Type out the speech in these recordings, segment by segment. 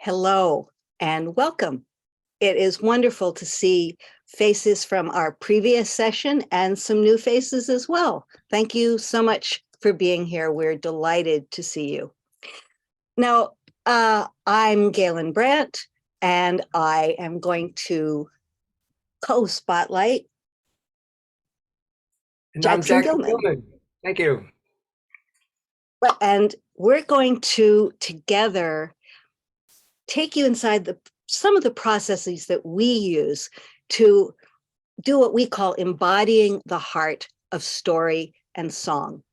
Hello and welcome. It is wonderful to see faces from our previous session and some new faces as well. Thank you so much for being here. We're delighted to see you. Now, I'm Galen Brandt, and I am going to co-spotlight And I'm Jackson Jackson Gillman. Gillman. Thank you. And we're going to together take you inside some of the processes that we use to do what we call embodying the heart of story and song,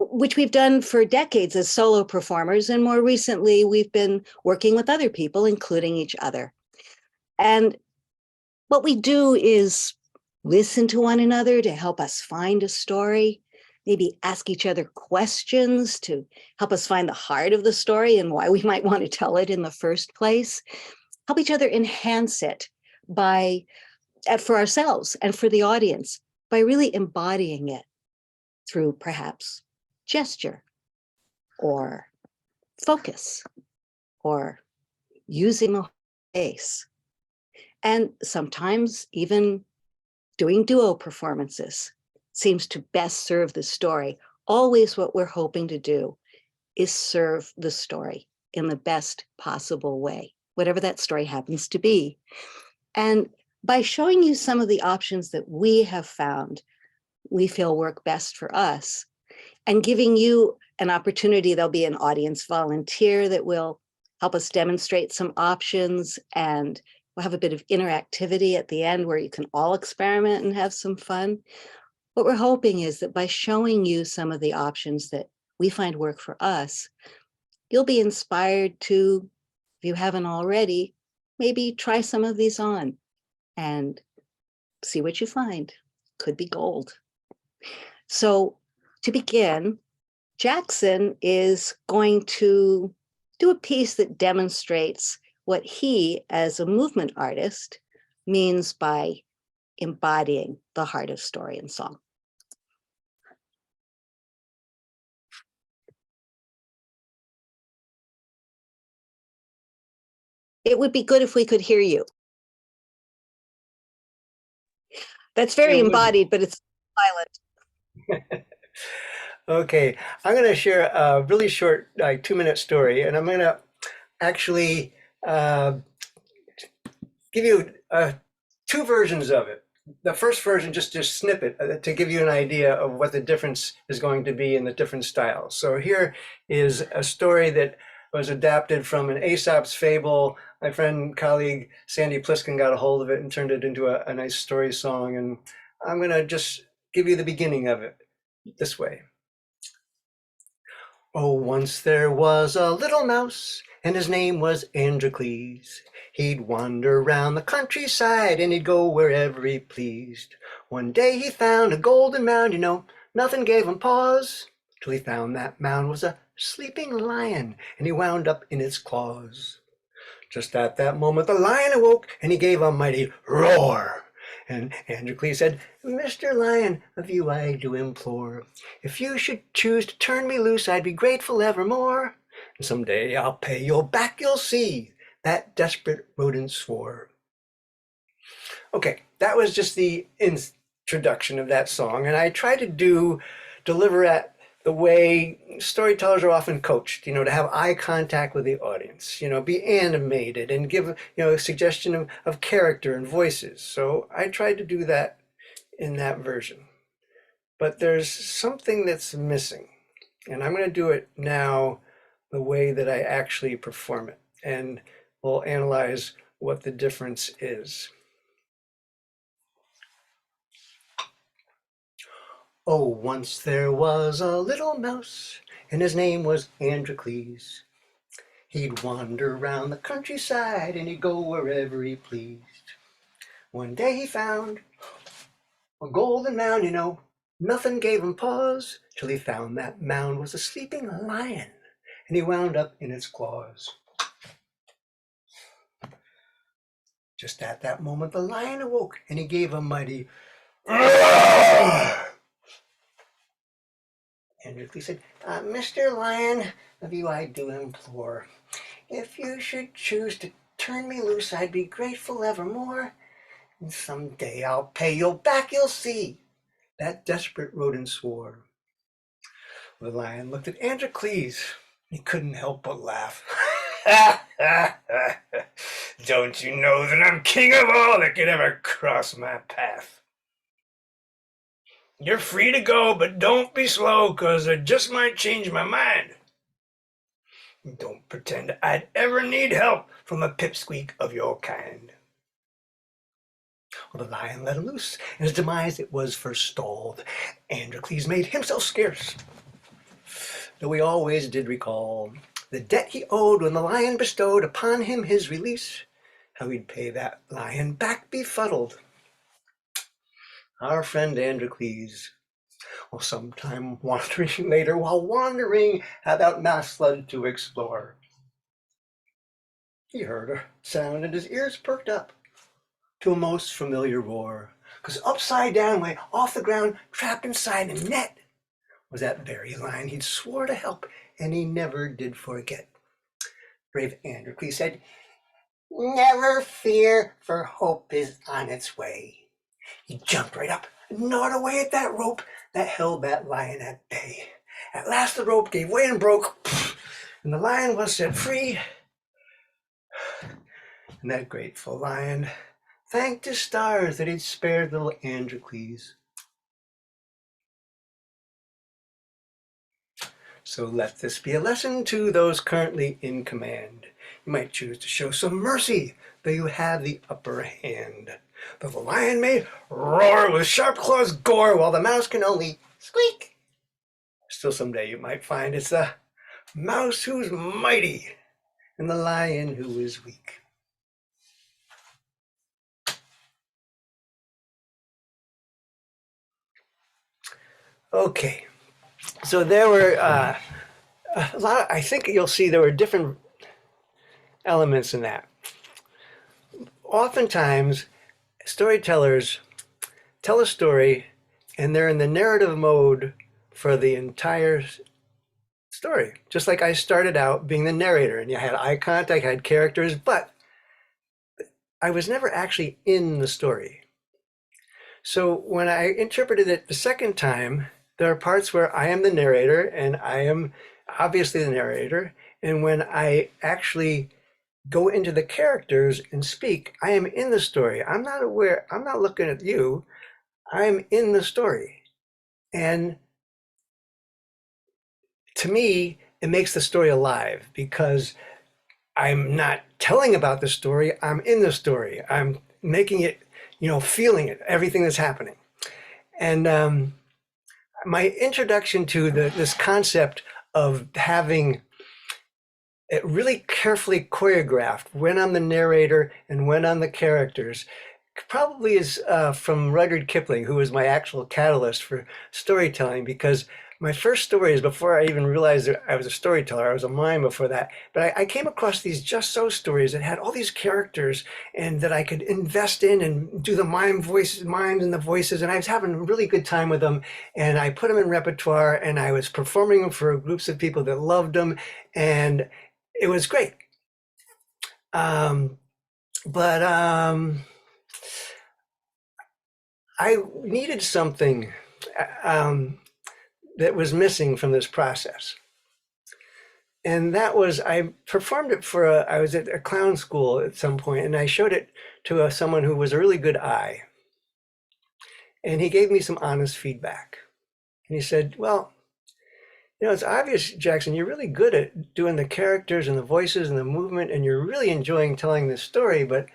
which we've done for decades as solo performers. And more recently, we've been working with other people, including each other. And what we do is listen to one another to help us find a story, maybe ask each other questions to help us find the heart of the story and why we might want to tell it in the first place, help each other enhance it by for ourselves and for the audience by really embodying it through perhaps gesture or focus or using the face. And sometimes even doing duo performances seems to best serve the story. Always what we're hoping to do is serve the story in the best possible way, whatever that story happens to be. And by showing you some of the options that we have found we feel work best for us, and giving you an opportunity, there'll be an audience volunteer that will help us demonstrate some options, and we'll have a bit of interactivity at the end where you can all experiment and have some fun. What we're hoping is that by showing you some of the options that we find work for us, you'll be inspired to, if you haven't already, maybe try some of these on and see what you find. Could be gold. So to begin, Jackson is going to do a piece that demonstrates what he, as a movement artist, means by embodying the heart of story and song. It would be good if we could hear you. That's very embodied, but it's silent. Okay, I'm going to share a really short, like 2-minute story, and I'm going to actually give you two versions of it. The first version, just a snippet to give you an idea of what the difference is going to be in the different styles. So here is a story that was adapted from an Aesop's fable. My friend, colleague Sandy Pliskin got a hold of it and turned it into a nice story song. And I'm going to just give you the beginning of it this way. Oh, once there was a little mouse, and his name was Androcles. He'd wander round the countryside, and he'd go wherever he pleased. One day he found a golden mound, nothing gave him pause, till he found that mound was a sleeping lion, and he wound up in its claws. Just at that moment the lion awoke, and he gave a mighty roar. And Androcles said, Mr. Lion, of you I do implore, if you should choose to turn me loose, I'd be grateful evermore. And someday I'll pay you back, you'll see, that desperate rodent swore. Okay, that was just the introduction of that song, and I try to deliver at the way storytellers are often coached, to have eye contact with the audience, be animated and give, a suggestion of character and voices. So I tried to do that in that version. But there's something that's missing, and I'm going to do it now the way that I actually perform it, and we'll analyze what the difference is. Oh, once there was a little mouse, and his name was Androcles. He'd wander round the countryside, and he'd go wherever he pleased. One day he found a golden mound, nothing gave him pause, till he found that mound was a sleeping lion, and he wound up in its claws. Just at that moment the lion awoke, and he gave a mighty roar. Androcles said, Mr. Lion, of you I do implore, If you should choose to turn me loose, I'd be grateful evermore. And someday I'll pay you back, you'll see. That desperate rodent swore. The lion looked at Androcles. He couldn't help but laugh. Don't you know that I'm king of all that could ever cross my path? You're free to go, but don't be slow, 'cause I just might change my mind. Don't pretend I'd ever need help from a pipsqueak of your kind. Well, the lion let him loose, and his demise it was forestalled. Androcles made himself scarce, though he always did recall the debt he owed when the lion bestowed upon him his release. How he'd pay that lion back befuddled. Our friend Androcles, well, sometime wandering later, while wandering, had out Mass flood to explore. He heard a sound and his ears perked up to a most familiar roar, 'cause upside down, way off the ground, trapped inside a net, was that very lion he'd swore to help, and he never did forget. Brave Androcles said, "Never fear, for hope is on its way." He jumped right up, gnawed away at that rope that held that lion at bay. At last the rope gave way and broke, and the lion was set free. And that grateful lion thanked his stars that he'd spared little Androcles. So let this be a lesson to those currently in command. You might choose to show some mercy, though you have the upper hand. Though the lion may roar with sharp claws gore, while the mouse can only squeak. Still someday you might find it's the mouse who's mighty and the lion who is weak. Okay, so there were a lot. I think you'll see there were different elements in that. Oftentimes, storytellers tell a story and they're in the narrative mode for the entire story. Just like I started out being the narrator and you had eye contact, I had characters, but I was never actually in the story. So when I interpreted it the second time, there are parts where I am the narrator and I am obviously the narrator. And when I actually go into the characters and speak, I am in the story. I'm not aware, I'm not looking at you. I'm in the story. And to me, it makes the story alive because I'm not telling about the story. I'm in the story. I'm making it, feeling it, everything that's happening. And my introduction to this concept of having it really carefully choreographed when I'm the narrator and when I'm the characters probably is from Rudyard Kipling, who was my actual catalyst for storytelling, because my first stories, before I even realized that I was a storyteller, I was a mime before that, but I came across these Just So stories that had all these characters and that I could invest in and do the mimes and the voices, and I was having a really good time with them, and I put them in repertoire, and I was performing them for groups of people that loved them, and it was great. But I needed something that was missing from this process. And that was, I performed it I was at a clown school at some point, and I showed it to someone who was a really good eye. And he gave me some honest feedback. And he said, well, it's obvious, Jackson, you're really good at doing the characters and the voices and the movement, and you're really enjoying telling this story, but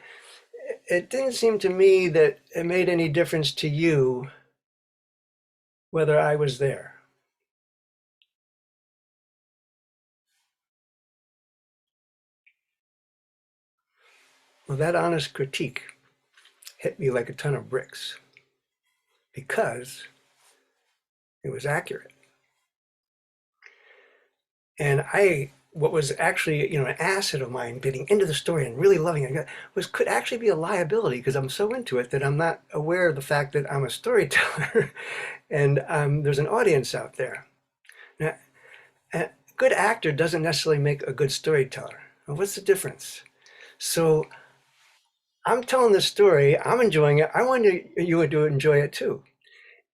it didn't seem to me that it made any difference to you whether I was there. Well, that honest critique hit me like a ton of bricks because it was accurate. And what was actually, an asset of mine getting into the story and really loving it could actually be a liability because I'm so into it that I'm not aware of the fact that I'm a storyteller and there's an audience out there. Now, a good actor doesn't necessarily make a good storyteller. What's the difference? So I'm telling this story. I'm enjoying it. I want you to enjoy it too.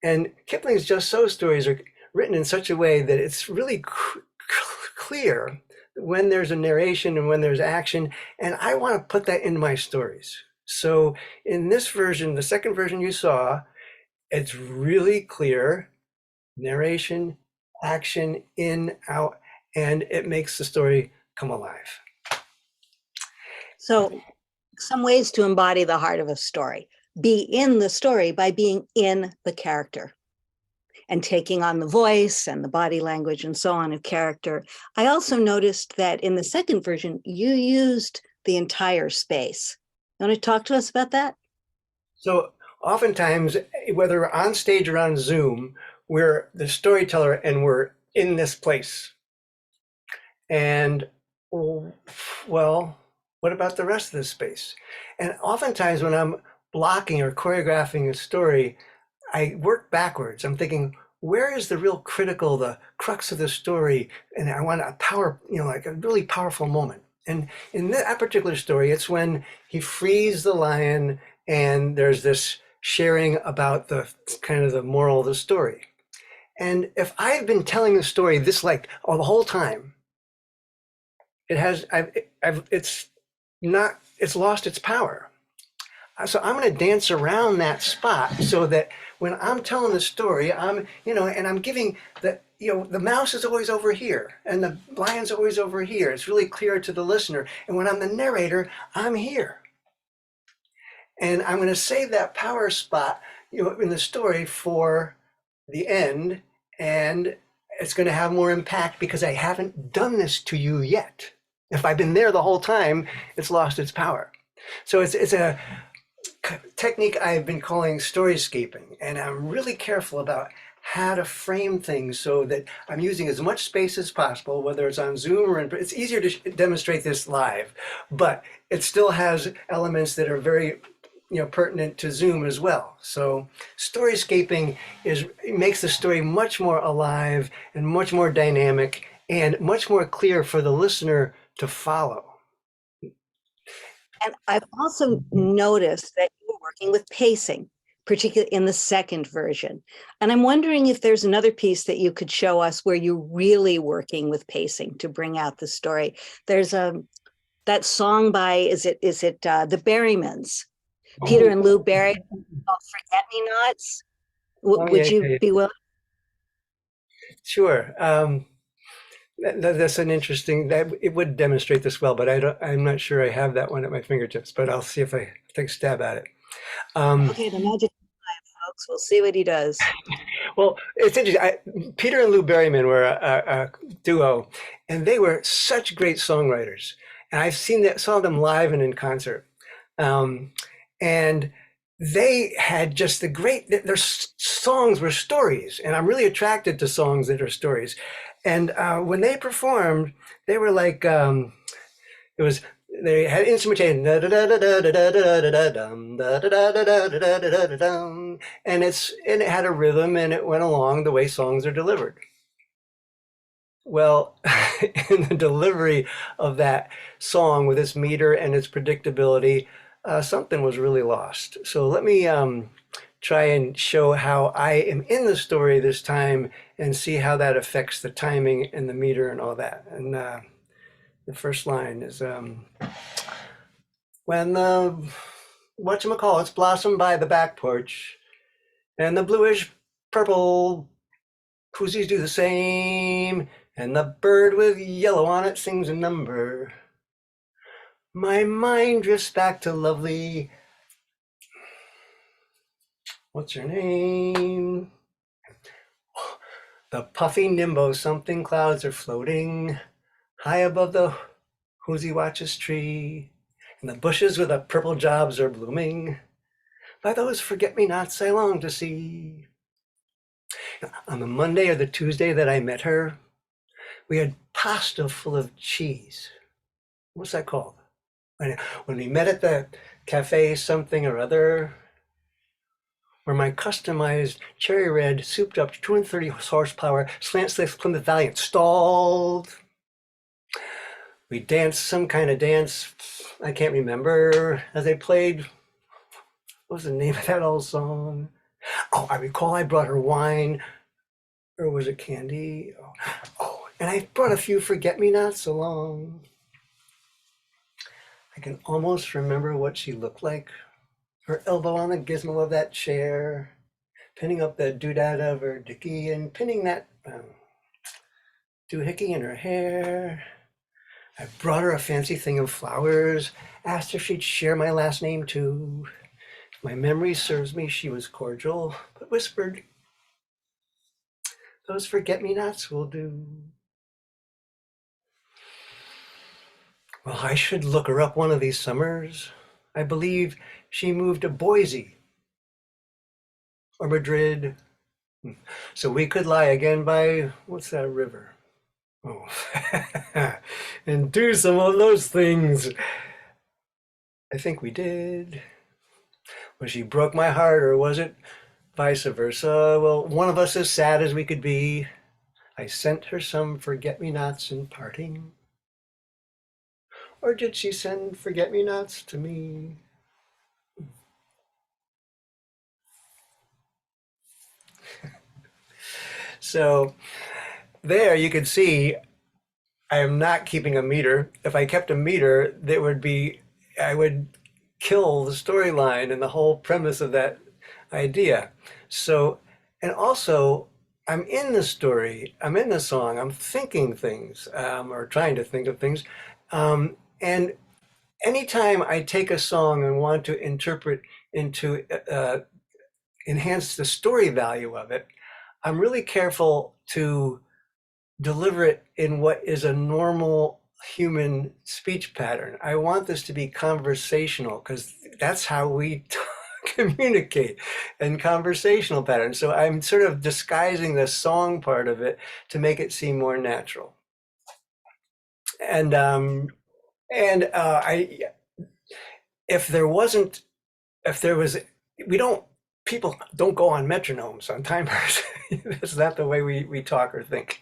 And Kipling's Just So stories are written in such a way that it's really clear when there's a narration and when there's action. And I want to put that in my stories. So in this version, the second version you saw, it's really clear narration, action, in, out, and it makes the story come alive. So, some ways to embody the heart of a story: be in the story by being in the character and taking on the voice and the body language and so on of character. I also noticed that in the second version, you used the entire space. You want to talk to us about that? So oftentimes, whether we're on stage or on Zoom, we're the storyteller and we're in this place. And well, what about the rest of the space? And oftentimes when I'm blocking or choreographing a story, I work backwards. I'm thinking, where is the real critical, the crux of the story? And I want a power, like a really powerful moment. And in that particular story, it's when he frees the lion and there's this sharing about the kind of the moral of the story. And if I've been telling the story this like the whole time, it's lost its power. So I'm going to dance around that spot so that when I'm telling the story, and I'm giving the mouse is always over here and the lion's always over here. It's really clear to the listener. And when I'm the narrator, I'm here. And I'm going to save that power spot, in the story for the end. And it's going to have more impact because I haven't done this to you yet. If I've been there the whole time, it's lost its power. So it's a technique I've been calling storyscaping, and I'm really careful about how to frame things so that I'm using as much space as possible, whether it's on Zoom or it's easier to demonstrate this live, but it still has elements that are very pertinent to Zoom as well. So storyscaping makes the story much more alive and much more dynamic and much more clear for the listener to follow. And I've also noticed that you were working with pacing, particularly in the second version. And I'm wondering if there's another piece that you could show us where you're really working with pacing to bring out the story. There's that song by, is it the Berrymans, Peter and Lou Berry, Forget Me Nots. Would you be willing? Sure. That's an interesting, that it would demonstrate this well, but I'm not sure I have that one at my fingertips, but I'll see if I take a stab at it. Okay, the magic time, folks. We'll see what he does. Well, it's interesting. Peter and Lou Berryman were a duo, and they were such great songwriters. And I've saw them live and in concert. And they had just their songs were stories. And I'm really attracted to songs that are stories. And when they performed, they were like, they had instrumentation, and it had a rhythm and it went along the way songs are delivered. Well, in the delivery of that song with its meter and its predictability, something was really lost. So let me try and show how I am in the story this time and see how that affects the timing and the meter and all that. And the first line is, when the whatchamacallit's blossom by the back porch and the bluish purple posies do the same and the bird with yellow on it sings a number. My mind drifts back to lovely, what's her name? The puffy nimbo something clouds are floating high above the whoozy watches tree, and the bushes with the purple jobs are blooming by those forget-me-nots I long to see. On the Monday or the Tuesday that I met her, we had pasta full of cheese. What's that called? When we met at the cafe something or other, where my customized cherry red, souped up 230 horsepower, slant sliced Plymouth Valiant stalled. We danced some kind of dance. I can't remember as they played. What was the name of that old song? Oh, I recall I brought her wine, or was it candy? And I brought a few forget-me-nots along. I can almost remember what she looked like. Her elbow on the gizmo of that chair, pinning up the doodad of her dicky and pinning that doohickey in her hair. I brought her a fancy thing of flowers, asked if she'd share my last name too. If my memory serves me, she was cordial, but whispered, "Those forget-me-nots will do." Well, I should look her up one of these summers. I believe she moved to Boise or Madrid, so we could lie again by, what's that river? Oh, and do some of those things. I think we did. Well, she broke my heart, or was it vice versa? Well, one of us as sad as we could be. I sent her some forget-me-nots in parting. Or did she send forget-me-nots to me? So there you can see I am not keeping a meter. If I kept a meter, there would be, I would kill the storyline and the whole premise of that idea. So, and also, I'm in the story, I'm in the song, I'm thinking things, or trying to think of things. And anytime I take a song and want to interpret into, enhance the story value of it, I'm really careful to deliver it in what is a normal human speech pattern. I want this to be conversational because that's how we communicate in conversational patterns. So I'm sort of disguising the song part of it to make it seem more natural. And I, if there wasn't, if there was, we don't, people don't go on metronomes on timers. That's not the way we talk or think.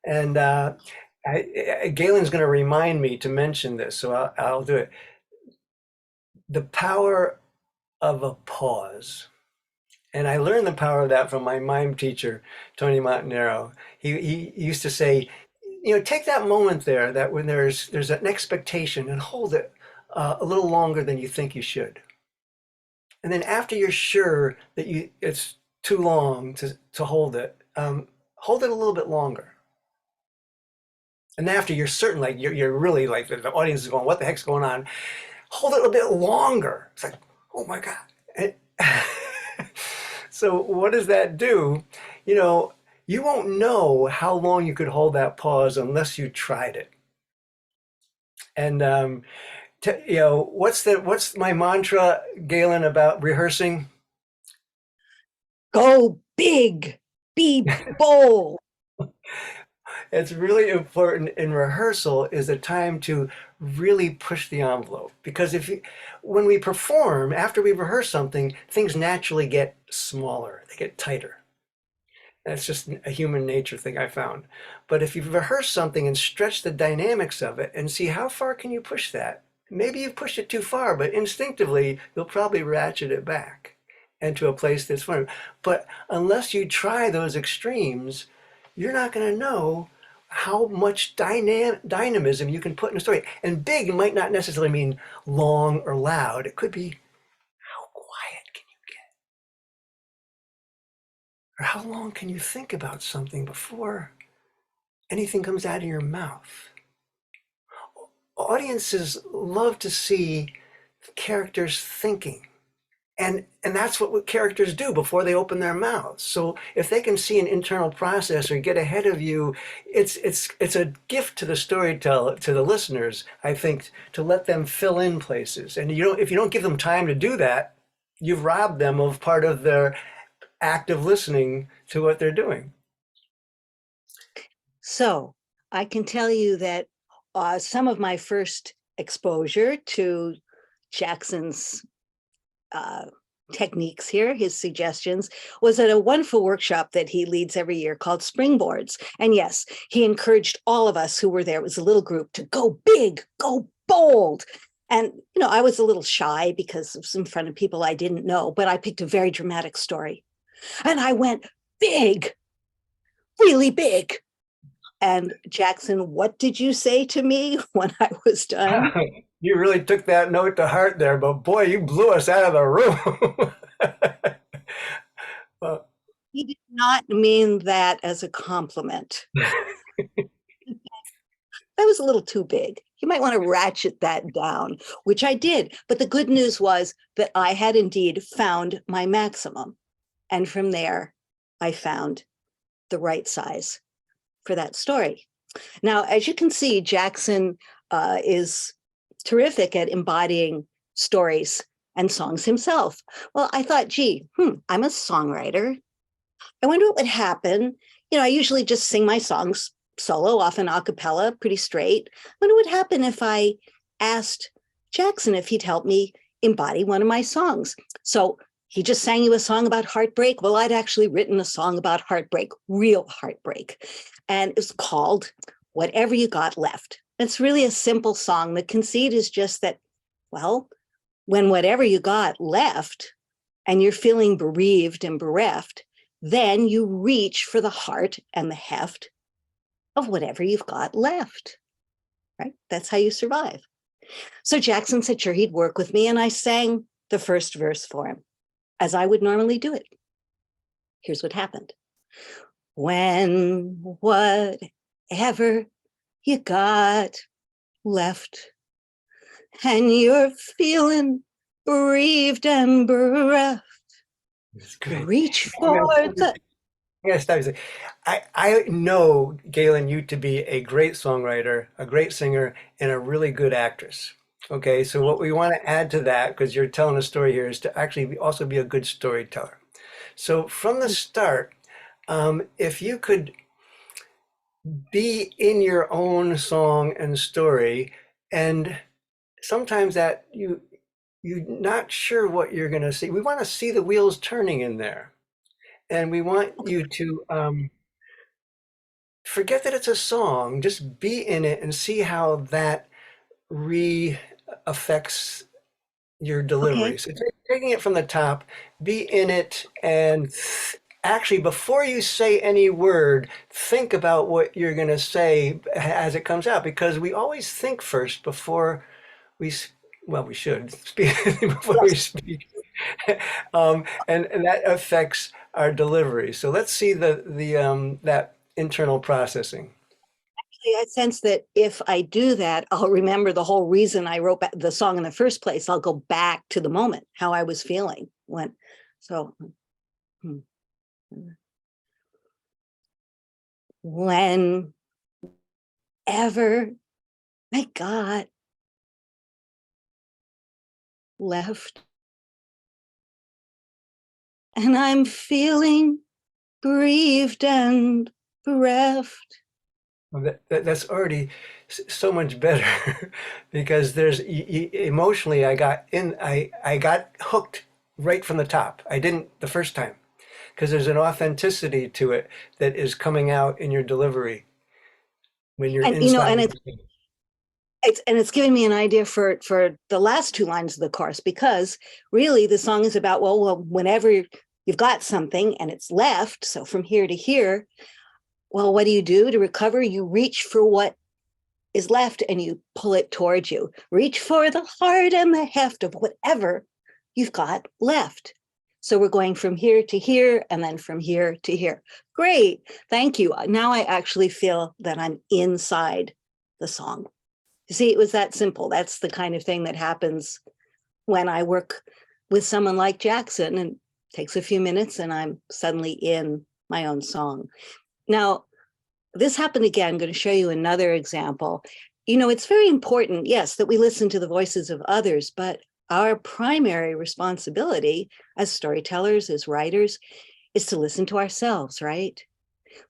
And Galen's going to remind me to mention this, so I'll do it. The power of a pause. And I learned the power of that from my mime teacher, Tony Montanaro. He used to say, take that moment there, that when there's an expectation, and hold it a little longer than you think you should. And then after you're sure that it's too long to hold it a little bit longer. And after you're certain, like you're really like the audience is going, what the heck's going on? Hold it a bit longer. It's like, oh my God. And so what does that do? You won't know how long you could hold that pause unless you tried it. And what's my mantra, Galen, about rehearsing? Go big, be bold. It's really important in rehearsal is a time to really push the envelope, because when we perform after we rehearse something, things naturally get smaller, they get tighter. That's just a human nature thing I found. But if you rehearse something and stretch the dynamics of it and see how far can you push that, maybe you've pushed it too far, but instinctively you'll probably ratchet it back into a place that's fun. But unless you try those extremes, you're not going to know how much dynamism you can put in a story. And big might not necessarily mean long or loud. It could be, how quiet can you get? Or how long can you think about something before anything comes out of your mouth? Audiences love to see characters thinking. And that's what characters do before they open their mouths. So if they can see an internal process or get ahead of you, it's a gift to the storyteller, to the listeners, I think, to let them fill in places. And if you don't give them time to do that, you've robbed them of part of their active listening to what they're doing. So I can tell you that some of my first exposure to Jackson's techniques here, his suggestions, was at a wonderful workshop that he leads every year called Springboards. And yes, he encouraged all of us who were there, it was a little group, to go big, go bold. And, I was a little shy because it was in front of people I didn't know, but I picked a very dramatic story. And I went big, really big. And Jackson, what did you say to me when I was done? You really took that note to heart there, but boy, you blew us out of the room. Well, He did not mean that as a compliment. That was a little too big. You might want to ratchet that down, which I did. But the good news was that I had indeed found my maximum. And from there, I found the right size for that story. Now, as you can see, Jackson is terrific at embodying stories and songs himself. Well, I thought, gee, I'm a songwriter. I wonder what would happen. I usually just sing my songs solo, often a cappella, pretty straight. I wonder what would happen if I asked Jackson if he'd help me embody one of my songs. So he just sang you a song about heartbreak. Well, I'd actually written a song about heartbreak, real heartbreak. And it was called Whatever You Got Left. It's really a simple song. The conceit is just that, well, when whatever you got left and you're feeling bereaved and bereft, then you reach for the heart and the heft of whatever you've got left, right? That's how you survive. So Jackson said, sure, he'd work with me. And I sang the first verse for him as I would normally do it. Here's what happened. When whatever you got left and you're feeling bereaved and bereft, reach for the... Yes, I know, Galen, you to be a great songwriter, a great singer, and a really good actress. Okay, so what we want to add to that, because you're telling a story here, is to actually also be a good storyteller. So from the start, if you could be in your own song and story, and sometimes that you're not sure what you're going to see. We want to see the wheels turning in there. And we want you to forget that it's a song, just be in it and see how that affects your delivery. Okay. So taking it from the top, be in it, and actually, before you say any word, think about what you're going to say as it comes out, because we always think first before we, well, we should speak before we Yes. speak. And that affects our delivery. So let's see that internal processing. I sense that if I do that, I'll remember the whole reason I wrote the song in the first place. I'll go back to the moment, how I was feeling when. So, whenever I got left and I'm feeling bereaved and bereft. Well, that's already so much better because there's emotionally I got hooked right from the top. I didn't the first time because there's an authenticity to it that is coming out in your delivery when you're And inside. and it's giving me an idea for the last two lines of the chorus, because really the song is about, well, whenever you've got something and it's left, so from here to here, well, what do you do to recover? You reach for what is left and you pull it towards you. Reach for the heart and the heft of whatever you've got left. So we're going from here to here and then from here to here. Great. Thank you. Now I actually feel that I'm inside the song. You see, it was that simple. That's the kind of thing that happens when I work with someone like Jackson, and it takes a few minutes and I'm suddenly in my own song. Now, this happened again. I'm going to show you another example. It's very important, yes, that we listen to the voices of others, but our primary responsibility as storytellers, as writers, is to listen to ourselves, right?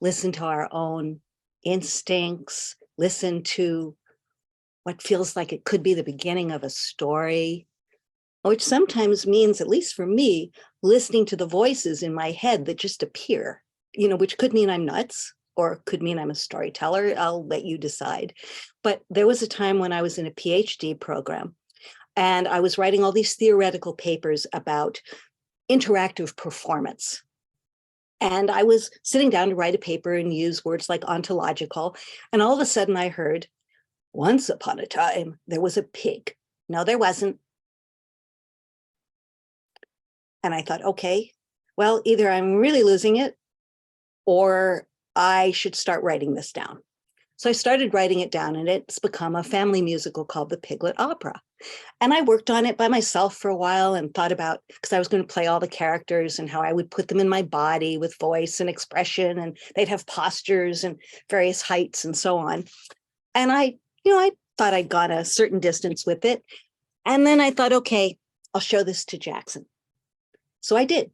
Listen to our own instincts, listen to what feels like it could be the beginning of a story. which sometimes means, at least for me, listening to the voices in my head that just appear, which could mean I'm nuts or could mean I'm a storyteller. I'll let you decide. But there was a time when I was in a PhD program and I was writing all these theoretical papers about interactive performance. And I was sitting down to write a paper and use words like ontological. And all of a sudden I heard, once upon a time, there was a pig. No, there wasn't. And I thought, okay, well, either I'm really losing it or I should start writing this down. So I started writing it down, and it's become a family musical called the Piglet Opera. And I worked on it by myself for a while and thought about, because I was going to play all the characters and how I would put them in my body with voice and expression, and they'd have postures and various heights and so on. And I thought I'd gone a certain distance with it. And then I thought, okay, I'll show this to Jackson. So I did.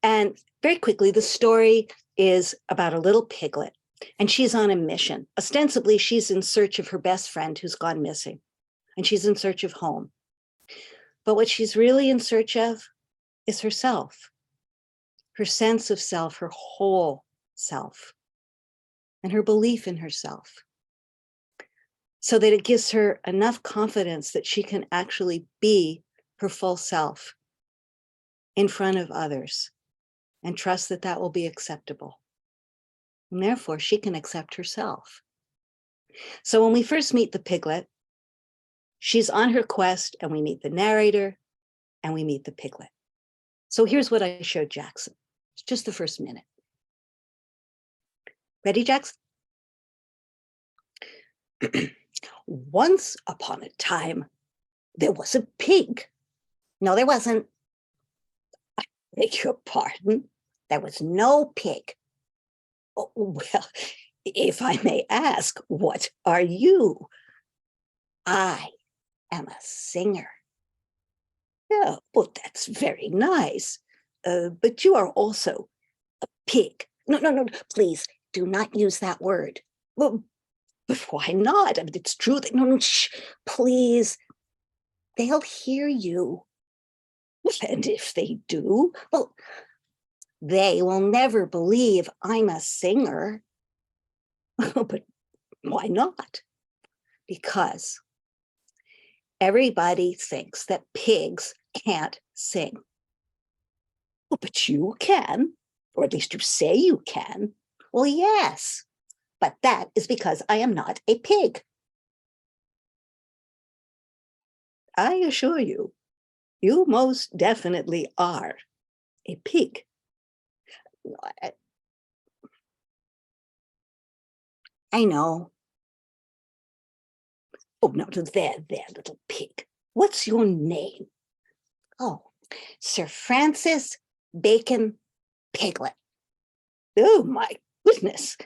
And very quickly, the story is about a little piglet, and she's on a mission. Ostensibly, she's in search of her best friend who's gone missing, and she's in search of home. But what she's really in search of is herself, her sense of self, her whole self, and her belief in herself, so that it gives her enough confidence that she can actually be her full self in front of others and trust that that will be acceptable. And therefore, she can accept herself. So when we first meet the piglet, she's on her quest, and we meet the narrator and we meet the piglet. So here's what I showed Jackson. It's just the first minute. Ready, Jackson? Once upon a time, there was a pig. No, there wasn't. I beg your pardon. There was no pig. Oh, well, if I may ask, what are you? I am a singer. Oh, well, that's very nice. But you are also a pig. No, please do not use that word. Well, but why not? I mean, it's true that, no, shh, please. They'll hear you. And if they do, well, they will never believe I'm a singer. But why not? Because everybody thinks that pigs can't sing. Well, but you can, or at least you say you can. Well, yes, but that is because I am not a pig. I assure you, you most definitely are a pig. I know. Oh, no, there, little pig. What's your name? Oh, Sir Francis Bacon Piglet. Oh, my goodness.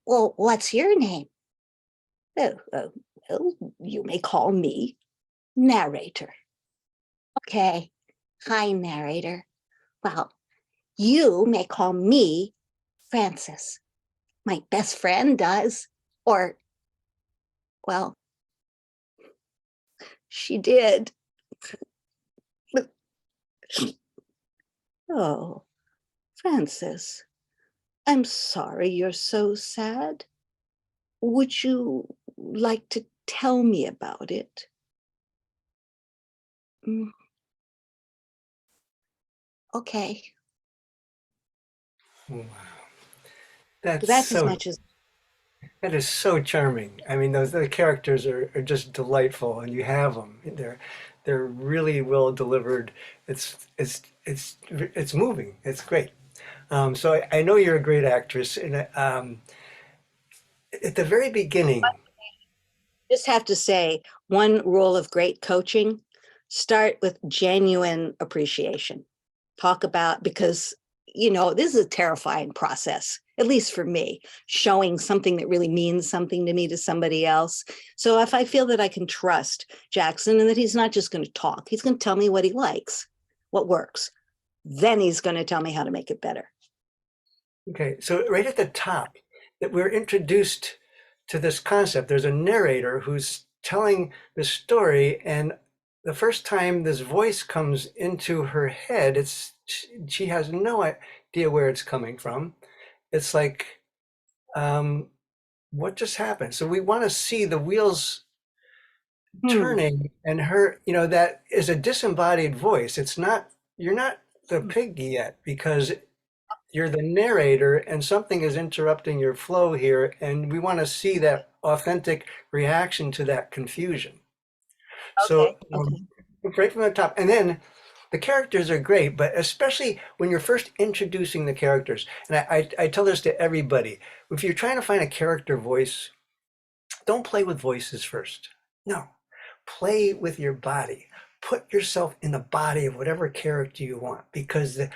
Well, what's your name? Well, you may call me narrator. Okay. Hi, narrator. Well, you may call me Francis. My best friend does. Or, well, she did. Oh, Francis, I'm sorry you're so sad. Would you like to tell me about it? Mm, okay. Wow. That's That's as so much as that is so charming. I mean, those the characters are just delightful, and you have them. They're really well delivered. It's moving. It's great. So I know you're a great actress, and at the very beginning, just have to say one rule of great coaching: start with genuine appreciation. Talk about, because this is a terrifying process, at least for me, showing something that really means something to me to somebody else. So if I feel that I can trust Jackson and that he's not just going to talk, he's going to tell me what he likes, what works, then he's going to tell me how to make it better. okay, so right at the top, that we're introduced to this concept. There's a narrator who's telling the story, and the first time this voice comes into her head, she has no idea where it's coming from. It's like, um, what just happened? So we want to see the wheels Hmm. turning, and her, that is a disembodied voice. It's not, you're not the pig yet, because you're the narrator and something is interrupting your flow here, and we want to see that authentic reaction to that confusion. So Okay. Okay. right from the top, and then the characters are great, but especially when you're first introducing the characters. And I tell this to everybody: if you're trying to find a character voice, don't play with voices first. No, play with your body. Put yourself in the body of whatever character you want, because the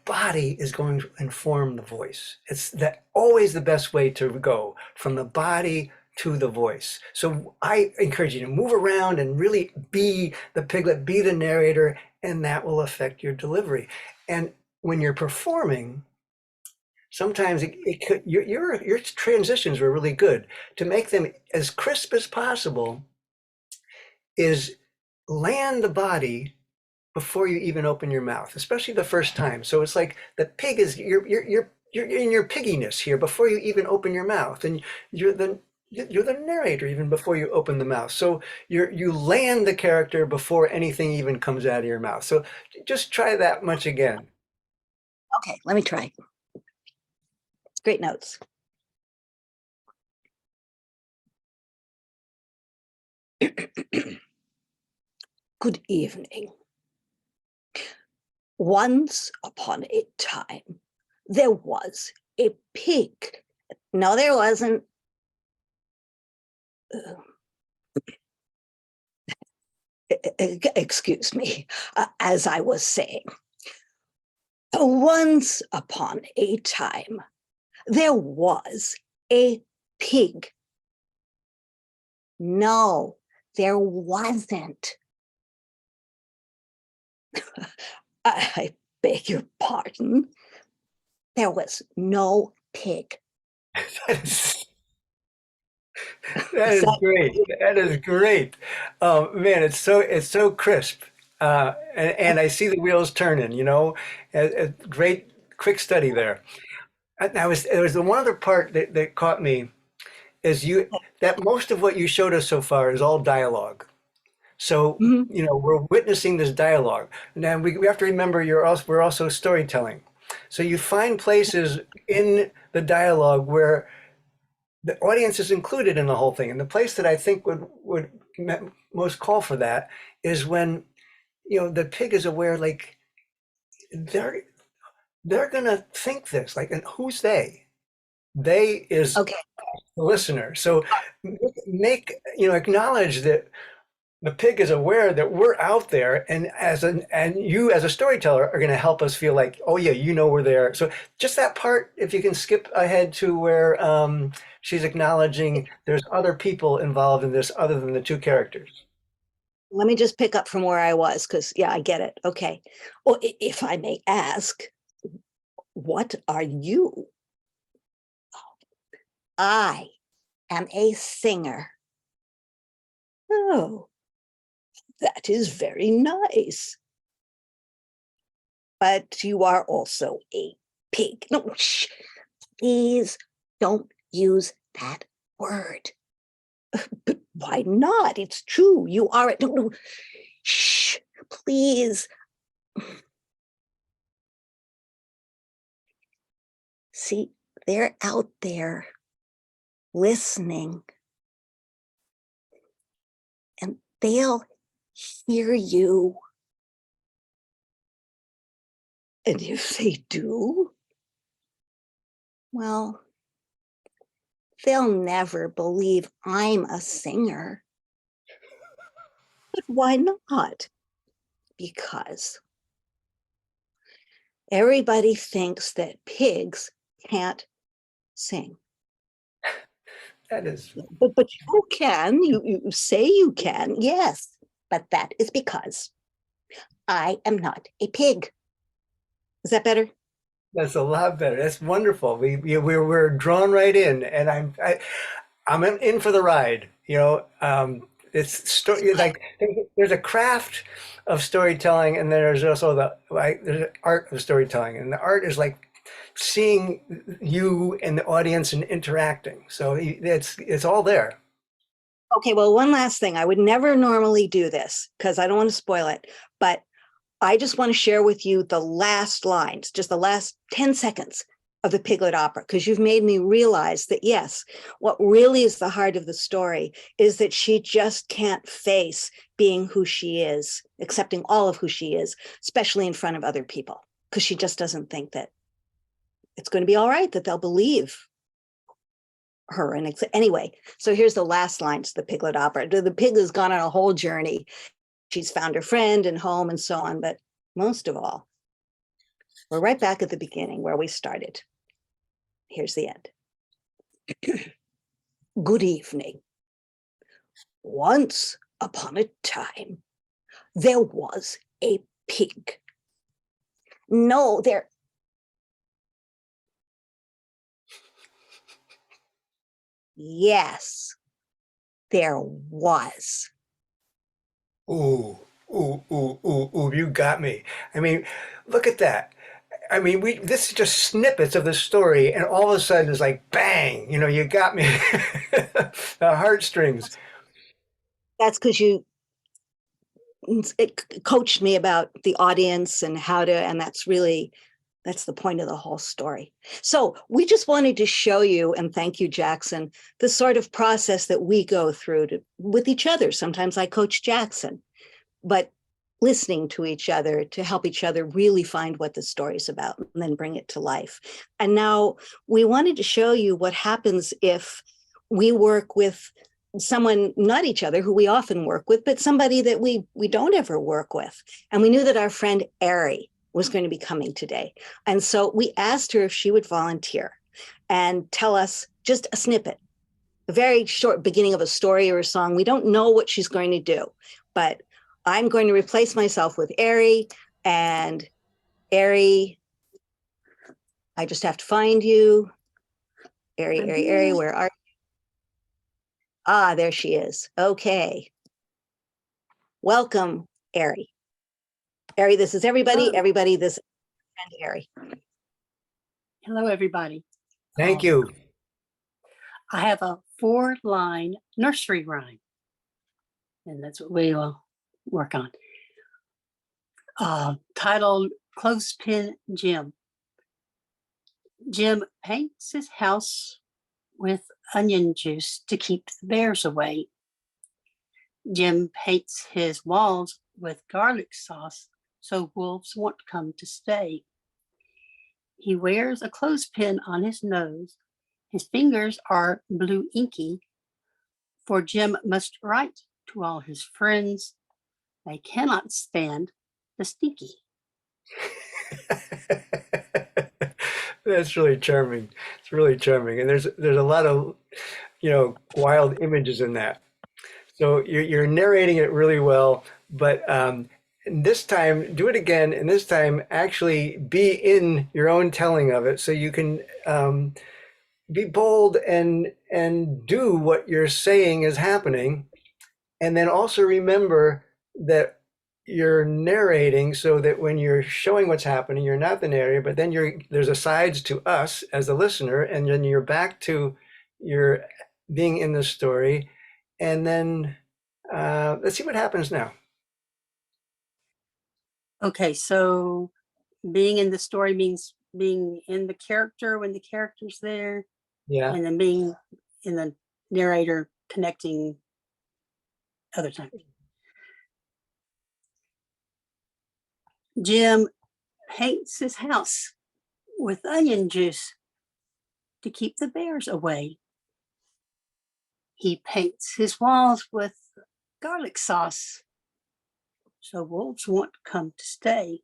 body is going to inform the voice. It's always the best way to go, from the body to the voice. So I encourage you to move around and really be the piglet, be the narrator, and that will affect your delivery. And when you're performing, sometimes it could, your transitions were really good. To make them as crisp as possible is land the body before you even open your mouth, especially the first time. So it's like the pig is, you're in your pigginess here before you even open your mouth, and you're the you're the narrator even before you open the mouth. So you land the character before anything even comes out of your mouth. So just try that much again. Okay. Let me try. Great notes. Good evening. Once upon a time, there was a pig. No, there wasn't. Excuse me. As I was saying, once upon a time, there was a pig. No, there wasn't. I beg your pardon. There was no pig. That is, that Is is that great. That is great. Man, it's so crisp. And I see the wheels turning, a great quick study there. There was the one other part that caught me, is that most of what you showed us so far is all dialogue. So, Mhm. we're witnessing this dialogue. Now we have to remember we're also storytelling. So you find places in the dialogue where the audience is included in the whole thing. And the place that I think would most call for that is when, the pig is aware, like, they're they're gonna think this, like, and who's they? They is Okay. the listener. So acknowledge that the pig is aware that we're out there, and you as a storyteller are going to help us feel like, oh yeah, we're there. So just that part, if you can skip ahead to where she's acknowledging there's other people involved in this other than the two characters. Let me just pick up from where I was, because, yeah, I get it. Okay. Well, if I may ask, what are you? I am a singer. Oh, that is very nice. But you are also a pig. No, shh, please don't use that word. But why not? It's true. You are a, no, no, shh, please. See, they're out there listening, and they'll hear you. And if they do, well, they'll never believe I'm a singer. But why not? Because everybody thinks that pigs can't sing. That is, But you can. You say you can, yes. But that is because I am not a pig. Is that better? that's a lot better. That's wonderful. We're drawn right in, and I'm in for the ride. It's story like there's a craft of storytelling, and there's also there's an art of storytelling, and the art is like seeing you and the audience and interacting. So it's all there. Okay, well, one last thing. I would never normally do this because I don't want to spoil it, but I just want to share with you the last lines, just the last 10 seconds of the Piglet opera, because you've made me realize that, yes, what really is the heart of the story is that she just can't face being who she is, accepting all of who she is, especially in front of other people, because she just doesn't think that it's going to be all right, that they'll believe her. And anyway, so here's the last lines of the Piglet opera. The pig has gone on a whole journey. She's found her friend and home and so on. But most of all, we're right back at the beginning where we started. Here's the end. Good evening. Once upon a time, there was a pig. No, yes, there was. Ooh, ooh, you got me. I mean, look at that. I mean, this is just snippets of the story, and all of a sudden it's like bang, you got me. The heartstrings. That's because you coached me about the audience and how to, and that's the point of the whole story. So we just wanted to show you, and thank you, Jackson, the sort of process that we go through with each other. Sometimes I coach Jackson, but listening to each other to help each other really find what the story's about and then bring it to life. And now we wanted to show you what happens if we work with someone, not each other, who we often work with, but somebody that we don't ever work with. And we knew that our friend Ari was going to be coming today. And so we asked her if she would volunteer and tell us just a snippet, a very short beginning of a story or a song. We don't know what she's going to do, but I'm going to replace myself with Ari. And Ari, I just have to find you. Ari, where are you? Ah, there she is. Okay. Welcome, Ari. Ari, this is everybody. Hello. Everybody, this is Ari. Hello, everybody. Thank you. I have a 4-line nursery rhyme, and that's what we will work on. Titled Clothespin Jim. Jim paints his house with onion juice to keep the bears away. Jim paints his walls with garlic sauce so wolves won't come to stay. He wears a clothespin on his nose. His fingers are blue inky, for Jim must write to all his friends. They cannot stand the stinky. That's really charming. It's really charming, and there's a lot of wild images in that. So you're narrating it really well, but this time do it again, and this time actually be in your own telling of it, so you can be bold and do what you're saying is happening, and then also remember that you're narrating so that when you're showing what's happening, you're not the narrator, but then there's a sides to us as the listener, and then you're back to your being in the story, and then let's see what happens now. Okay, so being in the story means being in the character when the character's there, Yeah. and then being in the narrator connecting other times. Jim paints his house with onion juice to keep the bears away. He paints his walls with garlic sauce so wolves won't come to stay.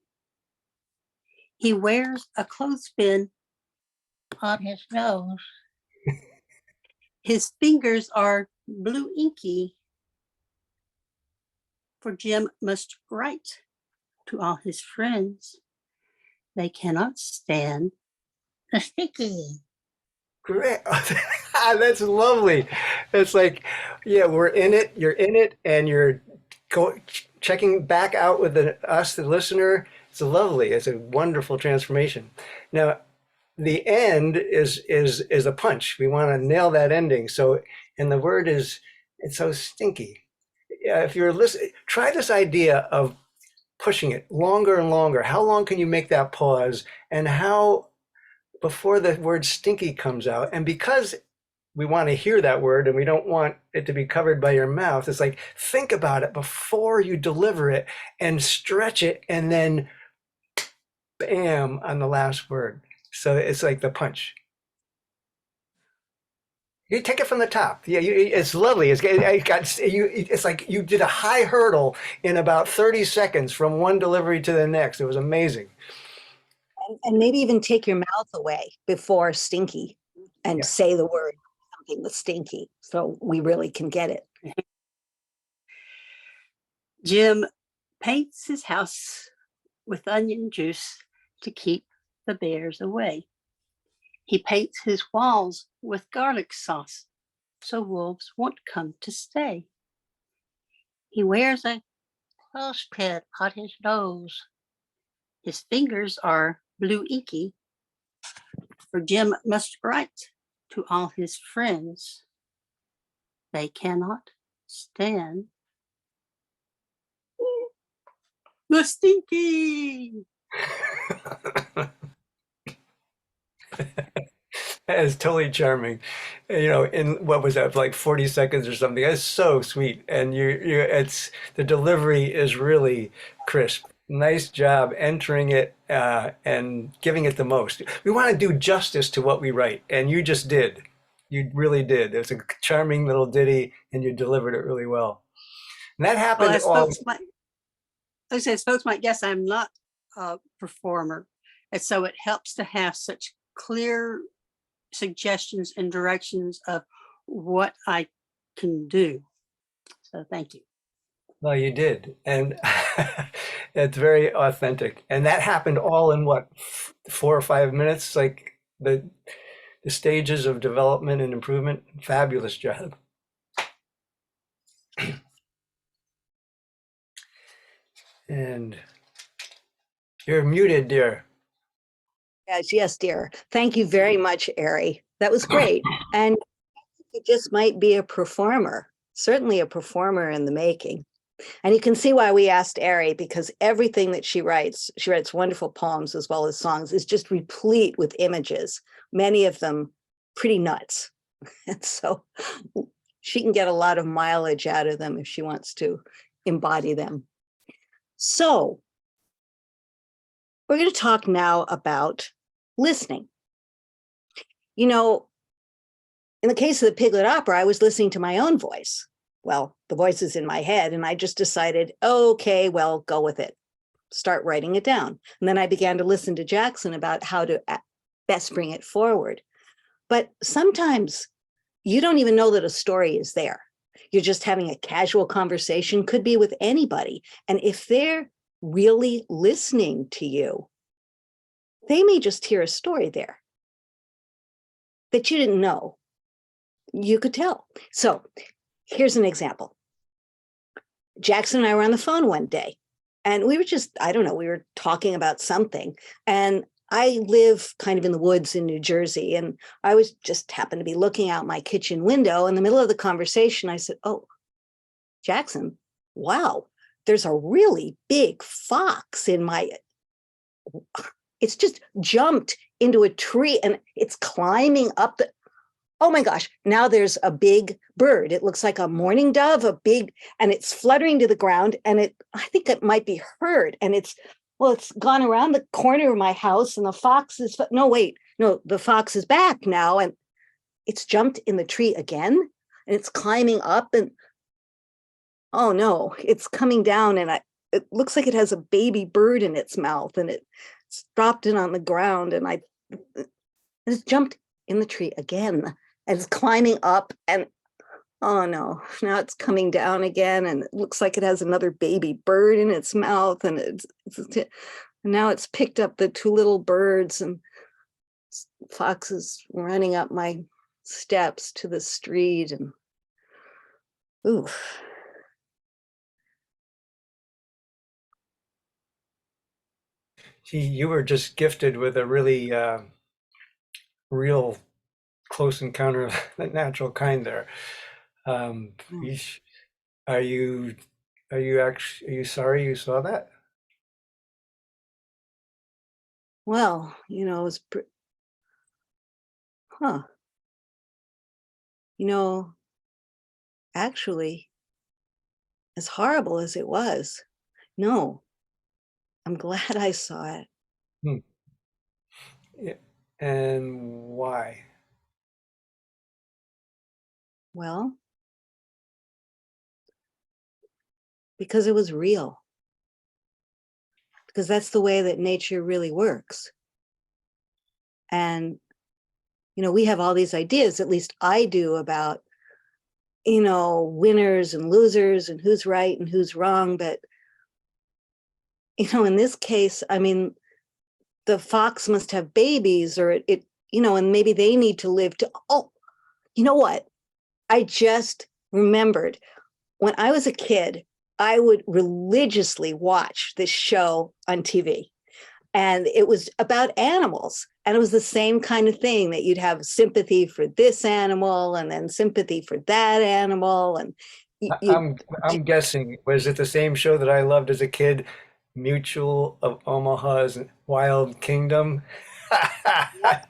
He wears a clothespin on his nose. His fingers are blue inky, for Jim must write to all his friends. They cannot stand the sticky. Great. That's lovely. It's like, yeah, we're in it, you're in it, and you're checking back out with us, the listener. It's lovely. It's a wonderful transformation. Now, the end is a punch. We want to nail that ending. So, and the word is, it's so stinky. Yeah, if you're listening, try this idea of pushing it longer and longer. How long can you make that pause? And how before the word stinky comes out? And because we want to hear that word and we don't want it to be covered by your mouth, it's like think about it before you deliver it and stretch it, and then bam on the last word. So it's like the punch. You take it from the top. Yeah, it's lovely. It's like you did a high hurdle in about 30 seconds from one delivery to the next. It was amazing. And maybe even take your mouth away before stinky and Yeah. say the word something with stinky so we really can get it. Jim paints his house with onion juice to keep the bears away. He paints his walls with garlic sauce so wolves won't come to stay. He wears a clothespin on his nose. His fingers are blue inky, for Jim must write to all his friends. They cannot stand the stinky. That is totally charming. You know, in what was that, like 40 seconds or something? That's so sweet. And it's the delivery is really crisp. Nice job entering it and giving it the most. We want to do justice to what we write, and you just did. You really did. It's a charming little ditty, and you delivered it really well. And that Well, happened as all. folks might guess, I'm not a performer. And so it helps to have such clear suggestions and directions of what I can do. So thank you. Well, you did, and it's very authentic. And that happened all in what, 4 or 5 minutes? Like the stages of development and improvement. Fabulous job. And you're muted, dear. Yes, dear. Thank you very much, Ari. That was great. And you just might be a performer, certainly a performer in the making. And you can see why we asked Ari, because everything that she writes wonderful poems as well as songs, is just replete with images, many of them pretty nuts. And so she can get a lot of mileage out of them if she wants to embody them. So we're going to talk now about listening. You know, in the case of the Piglet Opera, I was listening to my own voice. Well, the voice is in my head, and I just decided, okay, well, go with it. Start writing it down. And then I began to listen to Jackson about how to best bring it forward. But sometimes you don't even know that a story is there. You're just having a casual conversation, could be with anybody. And if they're really listening to you, they may just hear a story there that you didn't know. You could tell. So here's an example. Jackson and I were on the phone one day, and we were just, I don't know, we were talking about something. And I live kind of in the woods in New Jersey, and I was just happened to be looking out my kitchen window. In the middle of the conversation, I said, "Oh, Jackson, wow, there's a really big fox in my," it's just jumped into a tree and it's climbing up the, oh my gosh, now there's a big bird. It looks like a mourning dove, and it's fluttering to the ground, and I think it might be heard. And it's gone around the corner of my house, and the fox is, the fox is back now, and it's jumped in the tree again, and it's climbing up, and oh no, it's coming down, and it looks like it has a baby bird in its mouth, and it's dropped it on the ground, and it's jumped in the tree again, and it's climbing up, and oh no, now it's coming down again, and it looks like it has another baby bird in its mouth, and and now it's picked up the two little birds, and fox is running up my steps to the street, and Ooh. You were just gifted with a really real close encounter of the natural kind there. Um, Mm. yeesh. Are you are you sorry you saw that? Well, it was, huh, you know, actually, as horrible as it was, no, I'm glad I saw it. Hmm. Yeah. And why? Well, because it was real, because that's the way that nature really works. And, we have all these ideas, at least I do, about, winners and losers and who's right and who's wrong. But, in this case, I mean, the fox must have babies or and maybe they need to live to, oh, you know what? I just remembered when I was a kid, I would religiously watch this show on TV. And it was about animals. And it was the same kind of thing that you'd have sympathy for this animal and then sympathy for that animal. And you, I'm guessing, was it the same show that I loved as a kid, Mutual of Omaha's Wild Kingdom? yep,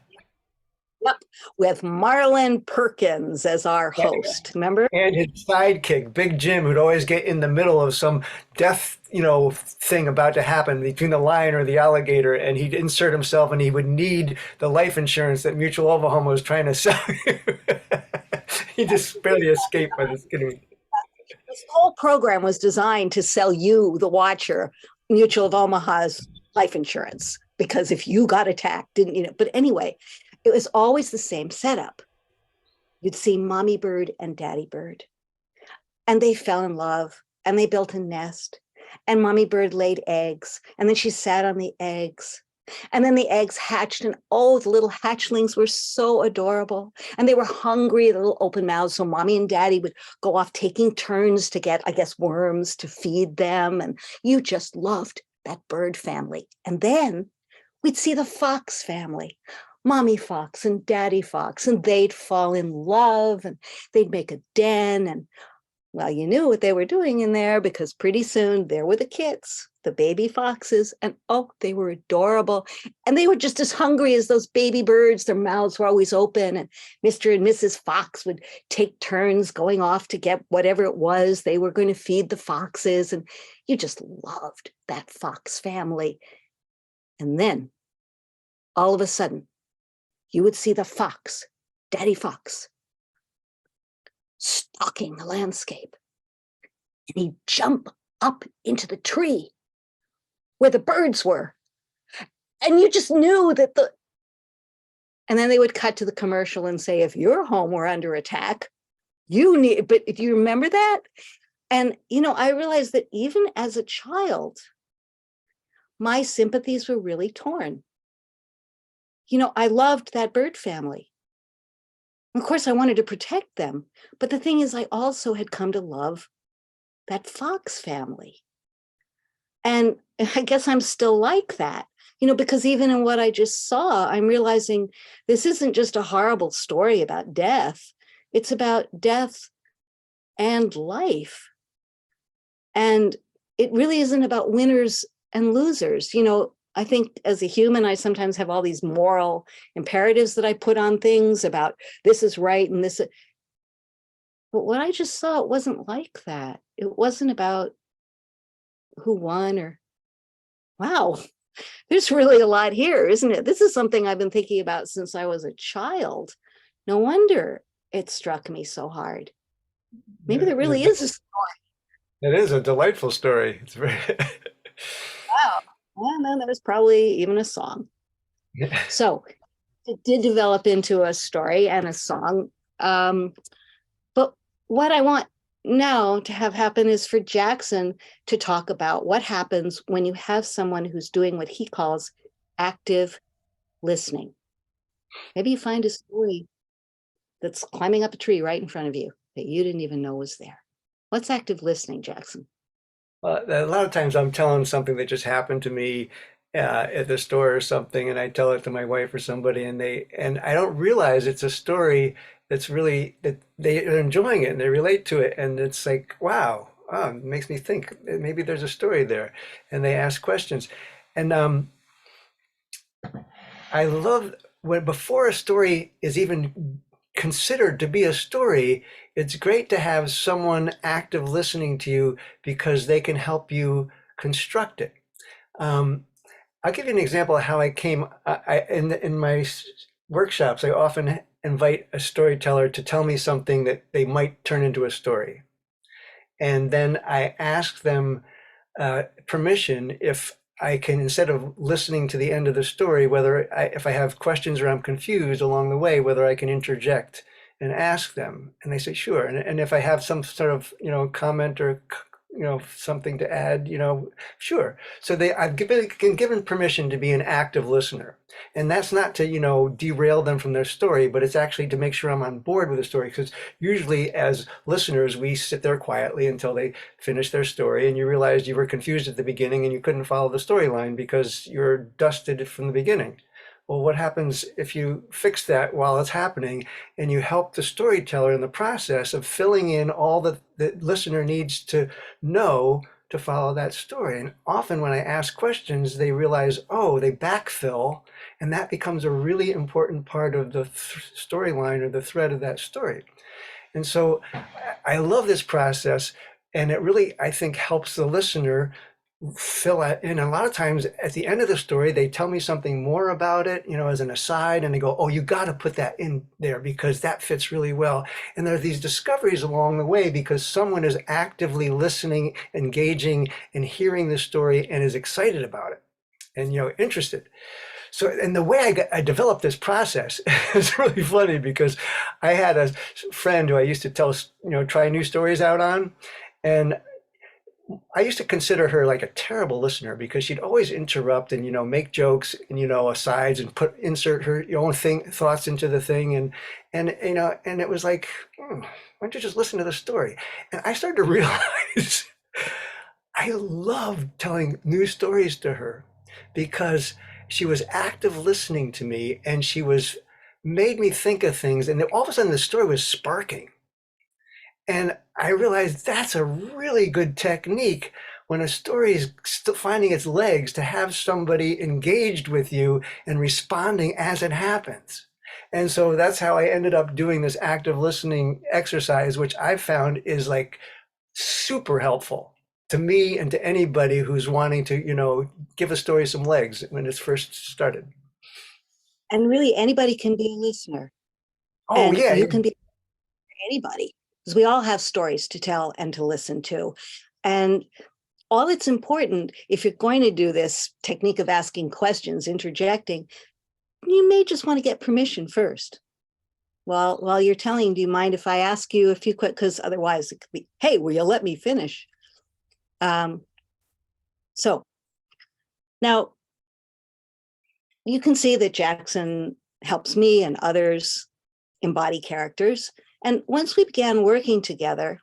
yep, with Marlon Perkins as our host. Remember? And his sidekick, Big Jim, who'd always get in the middle of some death, thing about to happen between the lion or the alligator, and he'd insert himself, and he would need the life insurance that Mutual Oklahoma was trying to sell you. He just barely escaped by this kidding. This whole program was designed to sell you, the watcher, Mutual of Omaha's life insurance. Because if you got attacked, didn't you know? But anyway, it was always the same setup. You'd see mommy bird and daddy bird, and they fell in love and they built a nest. And mommy bird laid eggs, and then she sat on the eggs. And then the eggs hatched, and oh, the little hatchlings were so adorable. And they were hungry, the little open mouths. So mommy and daddy would go off taking turns to get, I guess, worms to feed them. And you just loved that bird family. And then we'd see the fox family, mommy fox and daddy fox, and they'd fall in love and they'd make a den. And well, you knew what they were doing in there because pretty soon there were the kits, the baby foxes, and oh, they were adorable. And they were just as hungry as those baby birds. Their mouths were always open. And Mr. and Mrs. Fox would take turns going off to get whatever it was they were going to feed the foxes. And you just loved that fox family. And then all of a sudden, you would see the fox, Daddy Fox, stalking the landscape. And he'd jump up into the tree where the birds were. And you just knew that and then they would cut to the commercial and say, if your home were under attack, but if you remember that? And, I realized that even as a child, my sympathies were really torn. I loved that bird family. Of course, I wanted to protect them. But the thing is, I also had come to love that fox family. And I guess I'm still like that, because even in what I just saw, I'm realizing this isn't just a horrible story about death. It's about death and life. And it really isn't about winners and losers. I think as a human, I sometimes have all these moral imperatives that I put on things about this is right and this. But what I just saw, it wasn't like that. It wasn't about who won or, wow, there's really a lot here, isn't it? This is something I've been thinking about since I was a child. No wonder it struck me so hard. Maybe Yeah, there really is a it is a delightful story. It's very. wow. And then there's probably even a song. So it did develop into a story and a song. But what I want now to have happen is for Jackson to talk about what happens when you have someone who's doing what he calls active listening. Maybe you find a story that's climbing up a tree right in front of you that you didn't even know was there. What's active listening, Jackson? A lot of times I'm telling something that just happened to me at the store or something, and I tell it to my wife or somebody, and I don't realize it's a story that's really that they are enjoying it and they relate to it, and it's like, wow, it makes me think maybe there's a story there, and they ask questions, and I love when before a story is even considered to be a story, it's great to have someone active listening to you because they can help you construct it. Um, I'll give you an example of how I came. In my workshops, I often invite a storyteller to tell me something that they might turn into a story, and then I ask them permission if I can, instead of listening to the end of the story, if I have questions or I'm confused along the way, whether I can interject and ask them. And they say, sure. And if I have some sort of, comment or, something to add, sure. So I've given permission to be an active listener. And that's not to, derail them from their story, but it's actually to make sure I'm on board with the story. Because usually as listeners, we sit there quietly until they finish their story and you realized you were confused at the beginning and you couldn't follow the storyline because you're dusted from the beginning. Well, what happens if you fix that while it's happening and you help the storyteller in the process of filling in all that the listener needs to know to follow that story? And often when I ask questions, they realize, oh, they backfill, and that becomes a really important part of the storyline or the thread of that story. And so I love this process, and it really, I think, helps the listener fill out. And a lot of times at the end of the story, they tell me something more about it, as an aside, and they go, oh, you got to put that in there because that fits really well. And there are these discoveries along the way because someone is actively listening, engaging, and hearing the story and is excited about it and, interested. So, and the way I developed this process is really funny because I had a friend who I used to try new stories out on. And I used to consider her like a terrible listener because she'd always interrupt and, make jokes and, asides and insert her own thoughts into the thing. And it was like, why don't you just listen to the story? And I started to realize I loved telling new stories to her because she was active listening to me and she made me think of things. And then all of a sudden the story was sparking. And I realized that's a really good technique when a story is still finding its legs to have somebody engaged with you and responding as it happens. And so that's how I ended up doing this active listening exercise, which I've found is like super helpful to me and to anybody who's wanting to, give a story some legs when it's first started. And really, anybody can be a listener, Oh, and yeah. you can be anybody because we all have stories to tell and to listen to. And all that's important, if you're going to do this technique of asking questions, interjecting, you may just want to get permission first. While you're telling, do you mind if I ask you a few quick, because otherwise it could be, hey, will you let me finish? So now you can see that Jackson helps me and others embody characters. And once we began working together,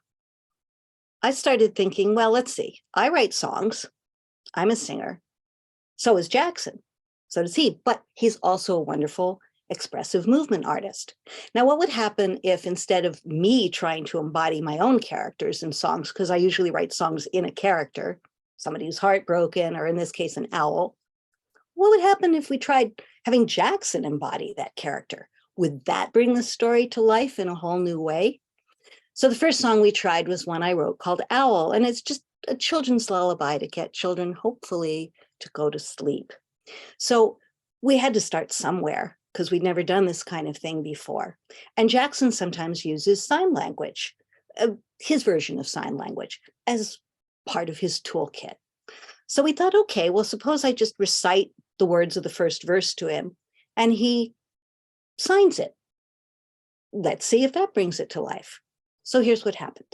I started thinking, well, let's see, I write songs, I'm a singer, so is Jackson, so does he, but he's also a wonderful expressive movement artist. Now, what would happen if instead of me trying to embody my own characters in songs, because I usually write songs in a character, somebody who's heartbroken, or in this case, an owl, what would happen if we tried having Jackson embody that character? Would that bring the story to life in a whole new way? So the first song we tried was one I wrote called Owl, and it's just a children's lullaby to get children, hopefully, to go to sleep. So we had to start somewhere because we'd never done this kind of thing before. And Jackson sometimes uses sign language, his version of sign language, as part of his toolkit. So we thought, okay, well, suppose I just recite the words of the first verse to him and he signs it. Let's see if that brings it to life. So here's what happened.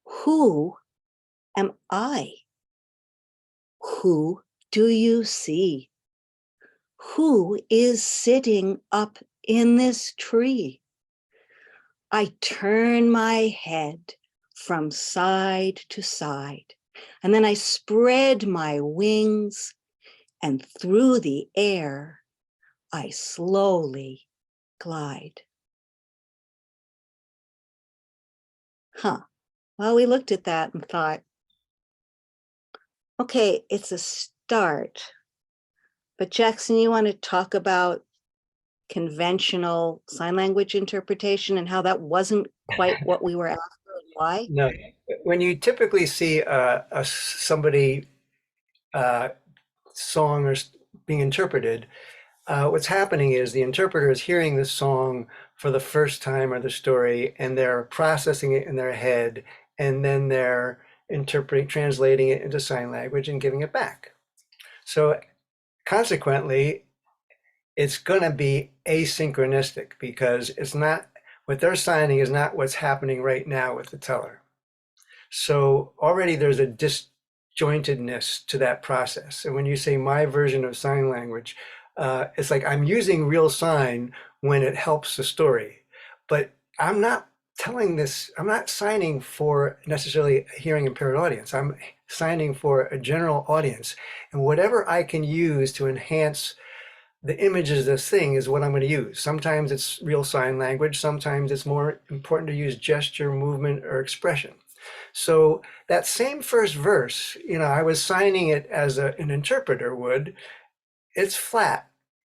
Who am I? Who do you see? Who is sitting up in this tree? I turn my head from side to side, and then I spread my wings, and through the air, I slowly glide. Huh. Well, we looked at that and thought, okay, it's a start. But Jackson, you want to talk about conventional sign language interpretation and how that wasn't quite what we were after and why? No, when you typically see somebody song being interpreted, what's happening is the interpreter is hearing the song for the first time or the story, and they're processing it in their head, and then they're translating it into sign language and giving it back. So consequently, it's going to be asynchronistic because it's not what they're signing is not what's happening right now with the teller. So already there's a disjointedness to that process. And when you say my version of sign language, it's like I'm using real sign when it helps the story, but I'm not I'm not signing for necessarily a hearing impaired audience. I'm signing for a general audience. And whatever I can use to enhance the images of this thing is what I'm going to use. Sometimes it's real sign language. Sometimes it's more important to use gesture, movement, or expression. So that same first verse, I was signing it as an interpreter would. It's flat.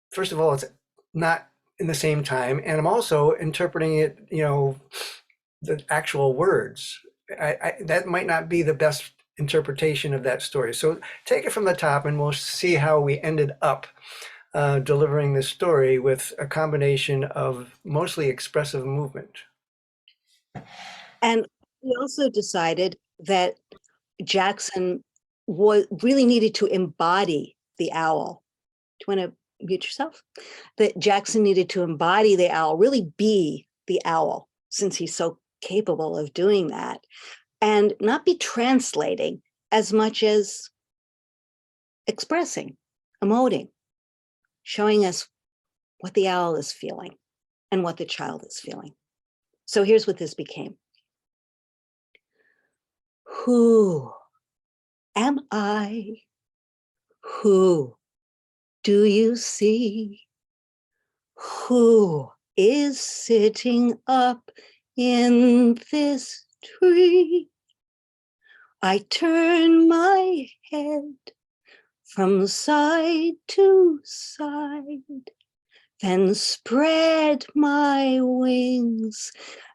First of all, it's not in the same time. And I'm also interpreting it, the actual words. That might not be the best interpretation of that story. So take it from the top and we'll see how we ended up delivering this story with a combination of mostly expressive movement. And we also decided that Jackson really needed to embody the owl. Do you want to mute yourself? That Jackson needed to embody the owl, really be the owl, since he's so capable of doing that, and not be translating as much as expressing, emoting, showing us what the owl is feeling and what the child is feeling. So here's what this became. Who am I? Who do you see? Who is sitting up in this tree? I turn my head from side to side, then spread my wings,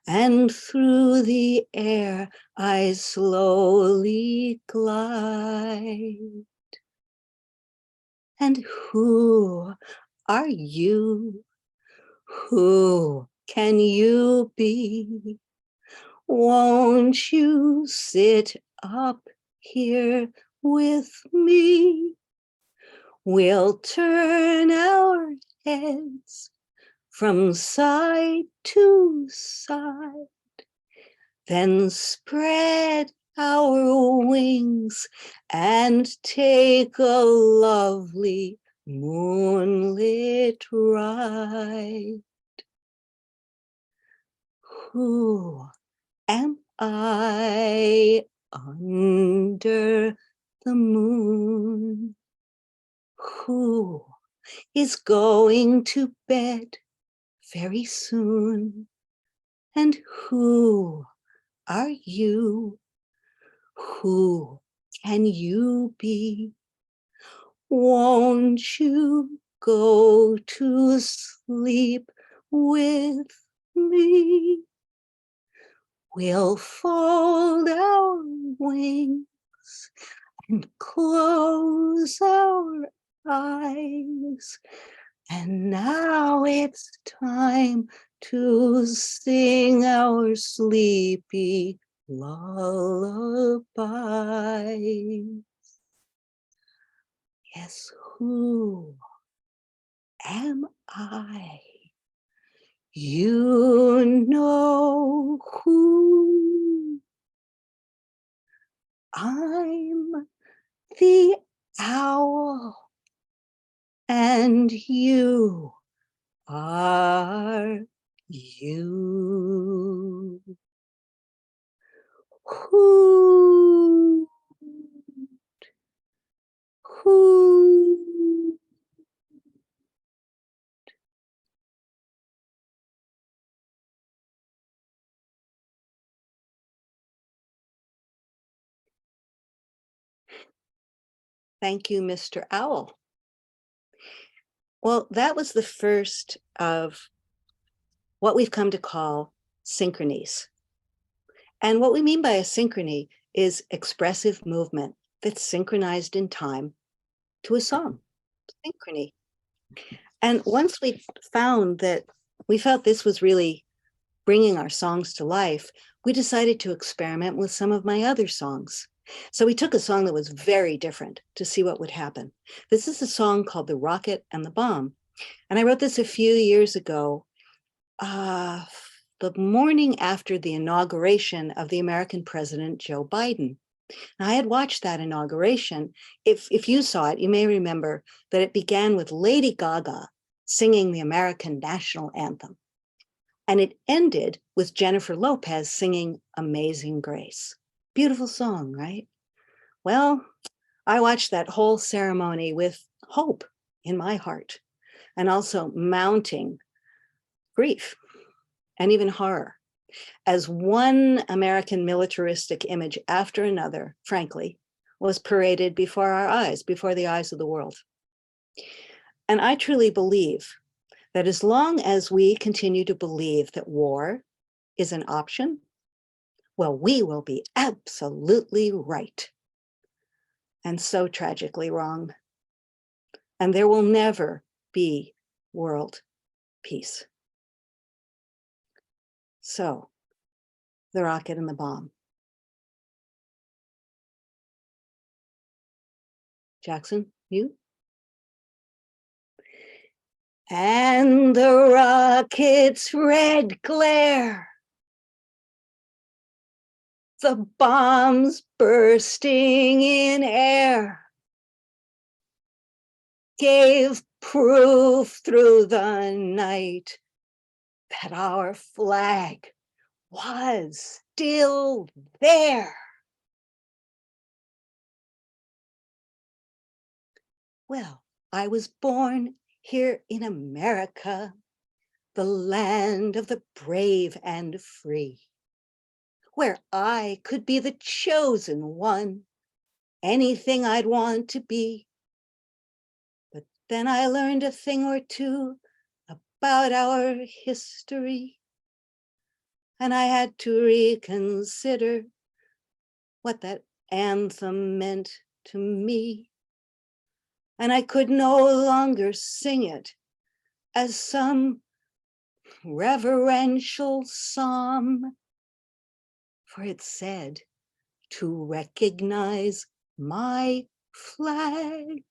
and through the air I slowly glide. And who are you? Who can you be? Won't you sit up here with me? We'll turn our heads from side to side, then spread our wings and take a lovely moonlit ride. Who am I under the moon? Who is going to bed very soon? And who are you? Who can you be? Won't you go to sleep with me? We'll fold our wings and close our eyes. And now it's time to sing our sleepy lullaby. Yes, who am I? You know who. I'm the owl, and you are you. Hoot, hoot. Thank you, Mr. Owl. Well, that was the first of what we've come to call synchronies. And what we mean by a synchrony is expressive movement that's synchronized in time to a song, synchrony. And once we found that we felt this was really bringing our songs to life, we decided to experiment with some of my other songs. So we took a song that was very different to see what would happen. This is a song called The Rocket and the Bomb. And I wrote this a few years ago, the morning after the inauguration of the American president, Joe Biden. Now, I had watched that inauguration. If you saw it, you may remember that it began with Lady Gaga singing the American national anthem. And it ended with Jennifer Lopez singing Amazing Grace. Beautiful song, right? Well, I watched that whole ceremony with hope in my heart and also mounting grief and even horror as one American militaristic image after another, frankly, was paraded before our eyes, before the eyes of the world. And I truly believe that as long as we continue to believe that war is an option, well, we will be absolutely right and so tragically wrong. And there will never be world peace. So, the rocket and the bomb. Jackson, you? And the rocket's red glare, the bombs bursting in air, gave proof through the night that our flag was still there. Well, I was born here in America, the land of the brave and free, where I could be the chosen one, anything I'd want to be. But then I learned a thing or two about our history, and I had to reconsider what that anthem meant to me. And I could no longer sing it as some reverential psalm, for it said to recognize my flag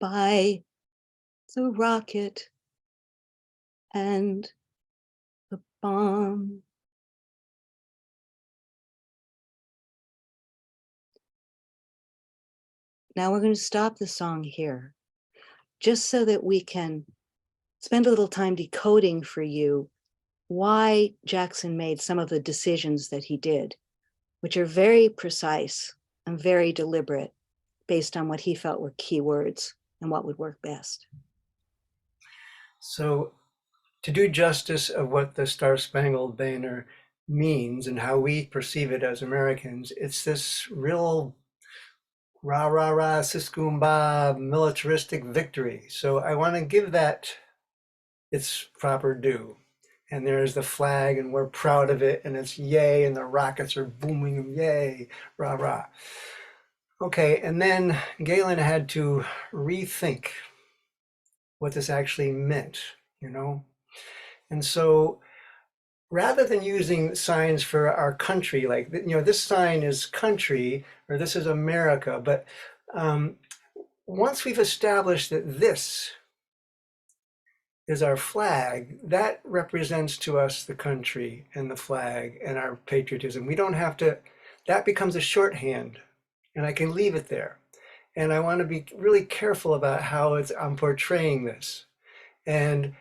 by the rocket and the bomb. Now we're going to stop the song here, just so that we can spend a little time decoding for you why Jackson made some of the decisions that he did, which are very precise and very deliberate based on what he felt were key words and what would work best. So, to do justice of what the Star-Spangled Banner means and how we perceive it as Americans, it's this real rah, rah, rah, siskumba, militaristic victory. So I want to give that its proper due. And there's the flag, and we're proud of it, and it's yay, and the rockets are booming, yay, rah, rah. Okay, and then Galen had to rethink what this actually meant, you know? And so rather than using signs for our country, like, you know, this sign is country, or this is America, but once we've established that this is our flag, that represents to us the country and the flag and our patriotism. We don't have to, that becomes a shorthand, and I can leave it there. And I want to be really careful about how I'm portraying this. And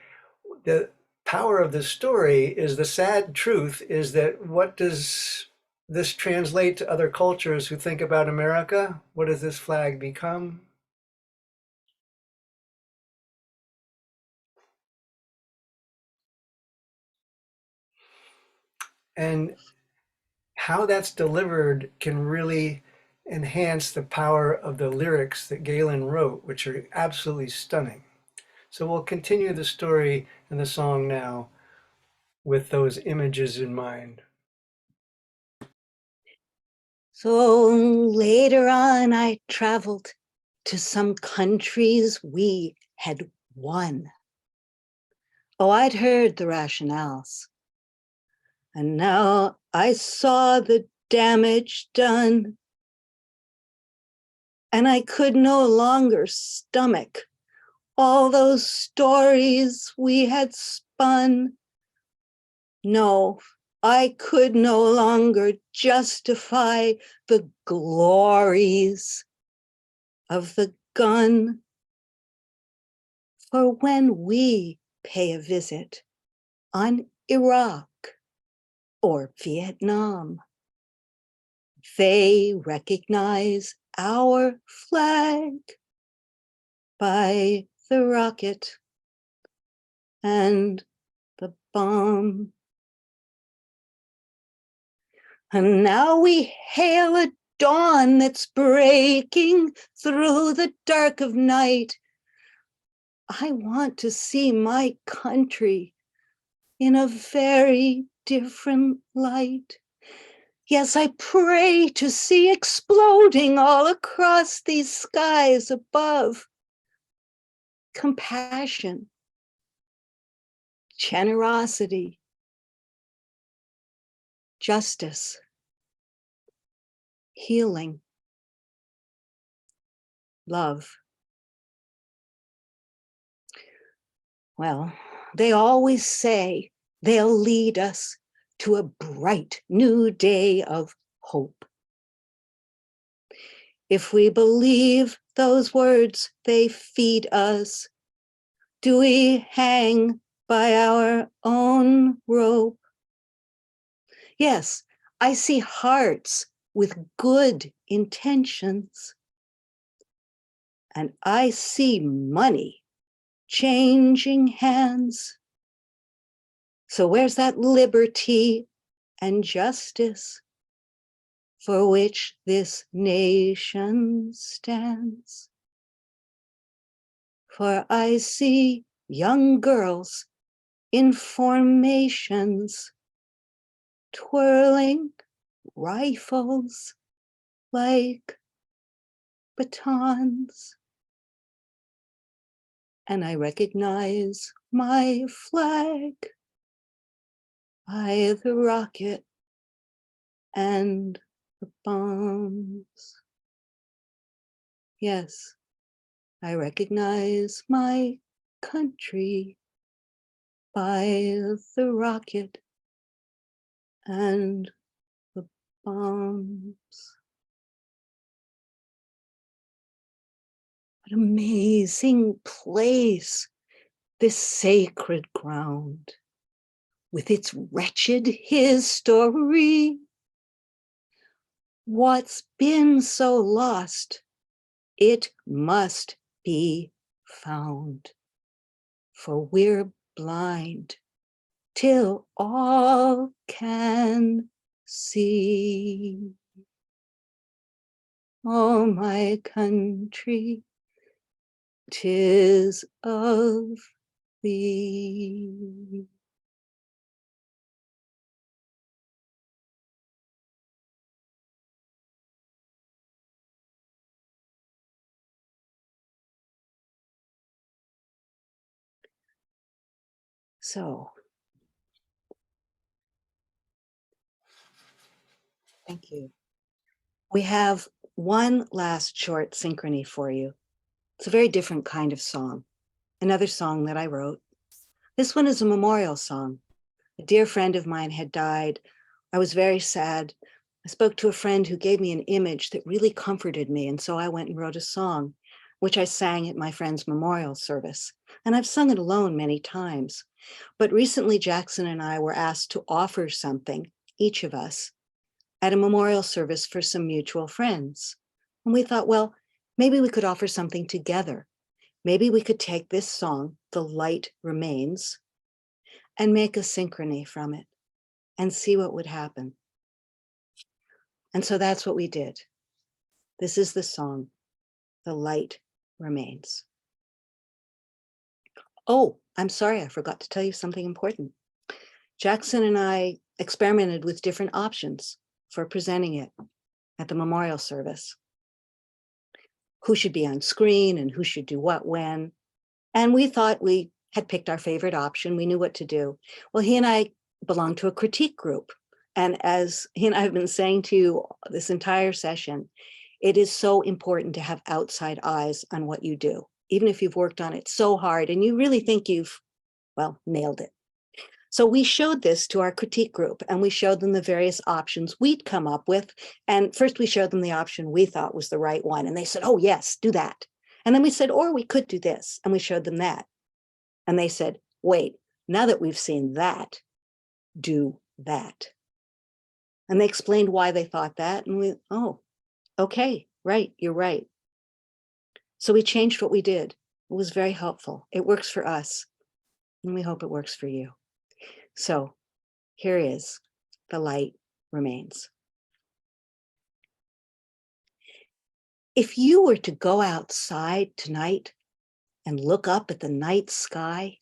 the power of this story is the sad truth is that what does this translate to other cultures who think about America? What does this flag become? And how that's delivered can really enhance the power of the lyrics that Galen wrote, which are absolutely stunning. So we'll continue the story and the song now with those images in mind. So later on, I traveled to some countries we had won. Oh, I'd heard the rationales. And now I saw the damage done. And I could no longer stomach all those stories we had spun. No, I could no longer justify the glories of the gun. For when we pay a visit on Iraq or Vietnam, they recognize our flag by the rocket and the bomb. And now we hail a dawn that's breaking through the dark of night. I want to see my country in a very different light. Yes, I pray to see exploding all across these skies above compassion, generosity, justice, healing, love. Well, they always say they'll lead us to a bright new day of hope. If we believe those words, they feed us. Do we hang by our own rope? Yes, I see hearts with good intentions. And I see money changing hands. So where's that liberty and justice for which this nation stands? For I see young girls in formations, twirling rifles like batons. And I recognize my flag by the rocket and the bombs. Yes, I recognize my country by the rocket and the bombs. What amazing place, this sacred ground, with its wretched history. What's been so lost, it must be found. For we're blind till all can see. Oh, my country, 'tis of thee. So, thank you. We have one last short synchrony for you. It's a very different kind of song, another song that I wrote. This one is a memorial song. A dear friend of mine had died. I was very sad. I spoke to a friend who gave me an image that really comforted me, and so I went and wrote a song, which I sang at my friend's memorial service. And I've sung it alone many times. But recently, Jackson and I were asked to offer something, each of us, at a memorial service for some mutual friends. And we thought, well, maybe we could offer something together. Maybe we could take this song, The Light Remains, and make a synchrony from it and see what would happen. And so that's what we did. This is the song, The Light Remains. Oh, I'm sorry, I forgot to tell you something important. Jackson and I experimented with different options for presenting it at the memorial service. Who should be on screen and who should do what when. And we thought we had picked our favorite option. We knew what to do. Well, he and I belong to a critique group. And as he and I have been saying to you this entire session, it is so important to have outside eyes on what you do, even if you've worked on it so hard and you really think you've, well, nailed it. So we showed this to our critique group and we showed them the various options we'd come up with. And first we showed them the option we thought was the right one. And they said, oh yes, do that. And then we said, or we could do this. And we showed them that. And they said, wait, now that we've seen that, do that. And they explained why they thought that. And we, oh, okay, right, you're right. So we changed what we did. It was very helpful. It works for us. And we hope it works for you. So here is The Light Remains. If you were to go outside tonight and look up at the night sky,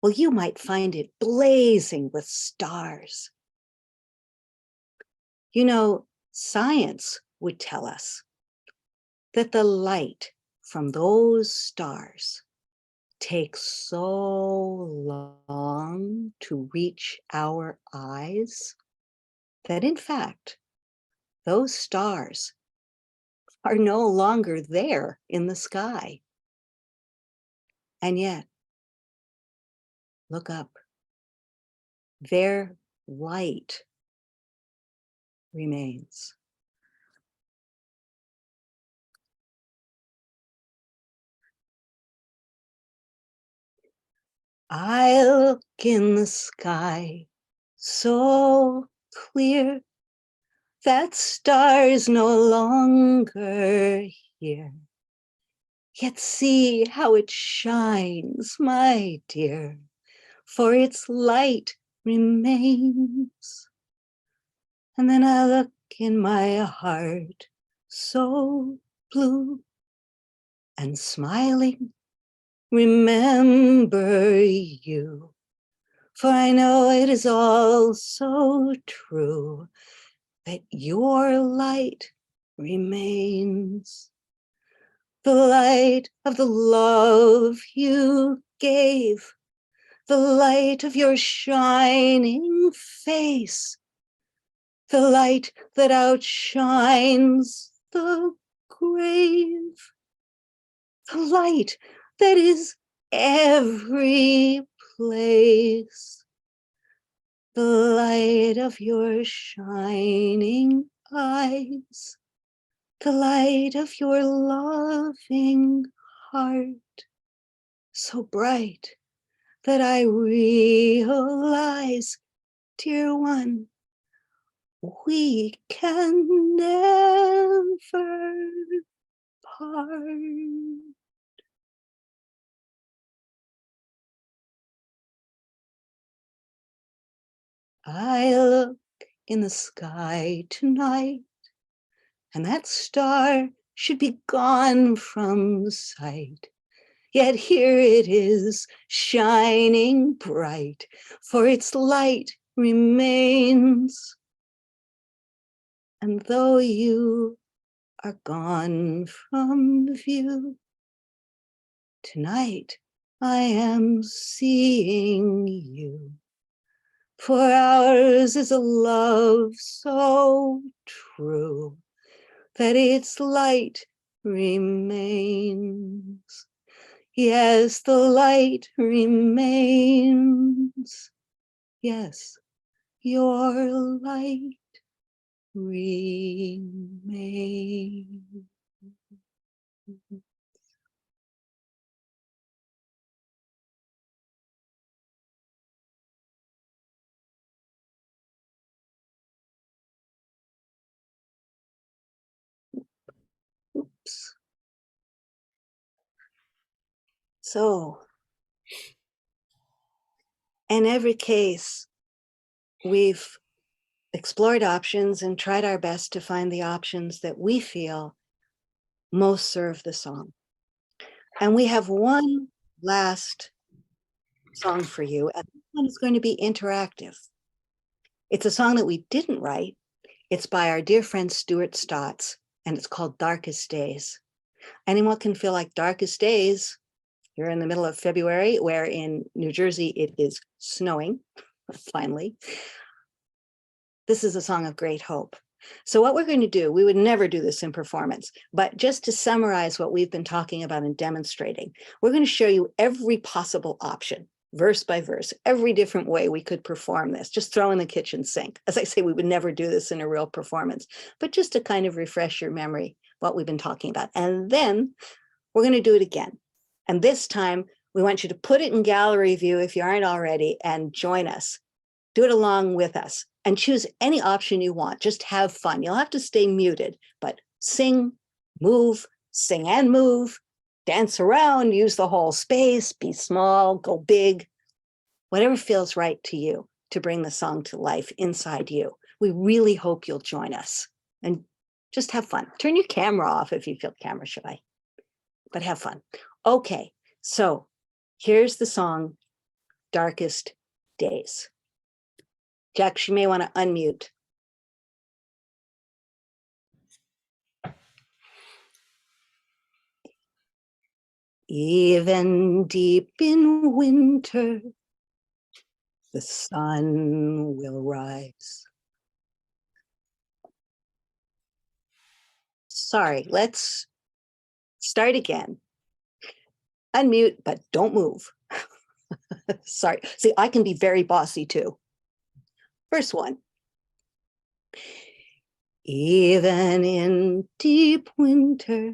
well, you might find it blazing with stars. You know, science would tell us that the light from those stars takes so long to reach our eyes that in fact, those stars are no longer there in the sky. And yet, look up, their light remains. I look in the sky so clear that stars no longer here. Yet see how it shines, my dear, for its light remains. And then I look in my heart so blue and smiling, remember you. For I know it is all so true that your light remains. The light of the love you gave, the light of your shining face, the light that outshines the grave, the light that is every place, the light of your shining eyes, the light of your loving heart, so bright that I realize, dear one, we can never part. I look in the sky tonight, and that star should be gone from sight. Yet here it is, shining bright, for its light remains. And though you are gone from view, tonight I am seeing you. For ours is a love so true that its light remains. Yes, the light remains. Yes, your light remains. Oops. So, in every case, we've explored options and tried our best to find the options that we feel most serve the song. And we have one last song for you, and this one is going to be interactive. It's a song that we didn't write. It's by our dear friend Stuart Stotts, and it's called Darkest Days. Anyone can feel like darkest days. You're in the middle of February, where in New Jersey it is snowing, finally. This is a song of great hope. So what we're going to do, we would never do this in performance, but just to summarize what we've been talking about and demonstrating, we're going to show you every possible option, verse by verse, every different way we could perform this. Just throw in the kitchen sink. As I say, we would never do this in a real performance, but just to kind of refresh your memory, what we've been talking about. And then we're going to do it again. And this time, we want you to put it in gallery view if you aren't already and join us. Do it along with us and choose any option you want. Just have fun. You'll have to stay muted, but sing and move, dance around, use the whole space, be small, go big, whatever feels right to you to bring the song to life inside you. We really hope you'll join us and just have fun. Turn your camera off if you feel camera shy, but have fun. Okay, so here's the song, Darkest Days. Jack, you may want to unmute. Even deep in winter, the sun will rise. Sorry, let's start again. Unmute, but don't move. Sorry. See, I can be very bossy too. Verse 1. Even in deep winter,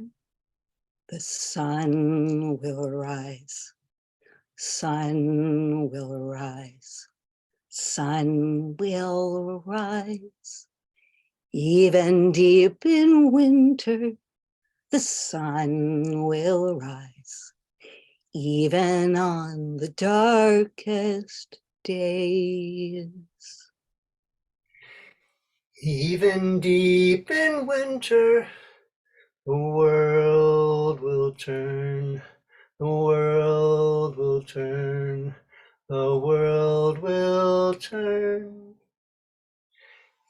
the sun will rise. Sun will rise. Sun will rise. Even deep in winter, the sun will rise. Even on the darkest days. Even deep in winter, the world will turn. The world will turn. The world will turn.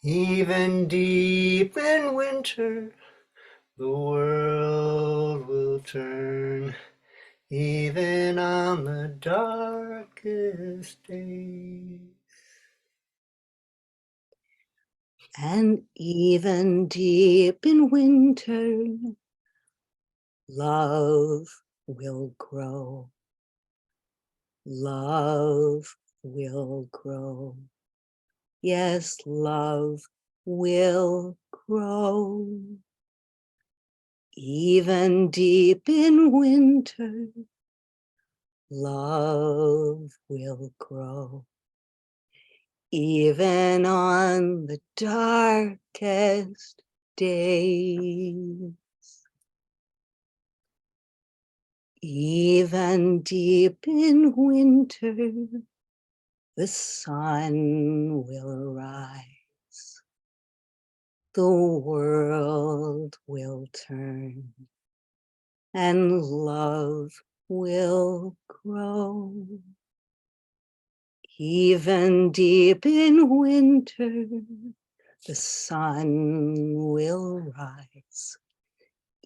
Even deep in winter, the world will turn. Even on the darkest days. And even deep in winter, love will grow. Love will grow. Yes, love will grow. Even deep in winter, love will grow. Even on the darkest days. Even deep in winter, the sun will rise. The world will turn and love will grow. Even deep in winter, the sun will rise.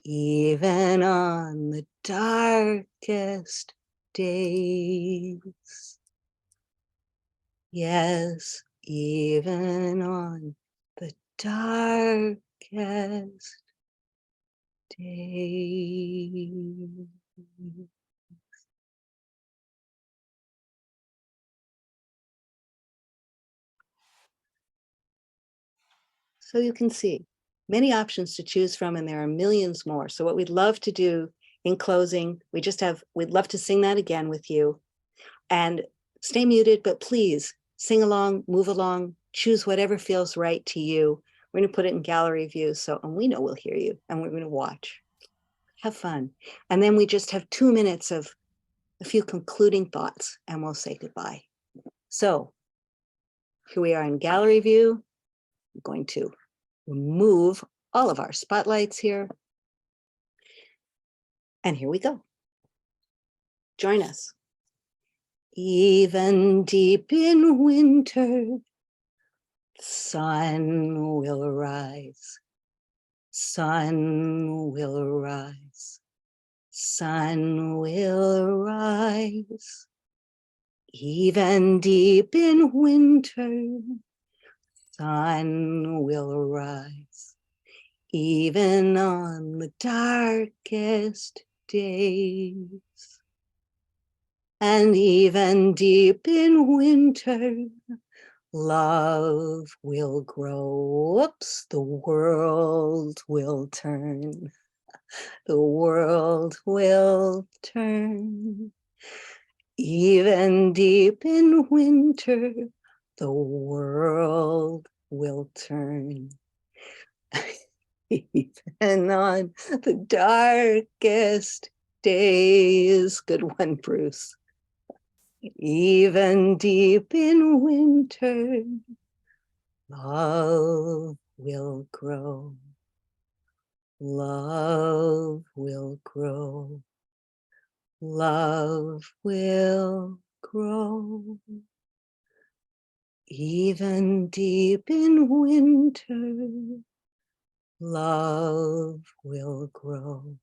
Even on the darkest days. Yes, even on the darkest days. So you can see many options to choose from, and there are millions more. So what we'd love to do in closing, we'd love to sing that again with you. And stay muted, but please sing along, move along, choose whatever feels right to you. We're going to put it in gallery view, and we know we'll hear you, and we're going to watch. Have fun. And then we just have 2 minutes of a few concluding thoughts and we'll say goodbye. So here we are in gallery view. I'm going to remove all of our spotlights here. And here we go. Join us. Even deep in winter, the sun will rise. Sun will rise. Sun will rise. Even deep in winter, sun will rise. Even on the darkest days. And even deep in winter, love will grow. Oops, the world will turn. The world will turn. Even deep in winter, the world will turn. Even on the darkest days. Good one, Bruce. Even deep in winter, love will grow. Love will grow. Love will grow. Even deep in winter, love will grow.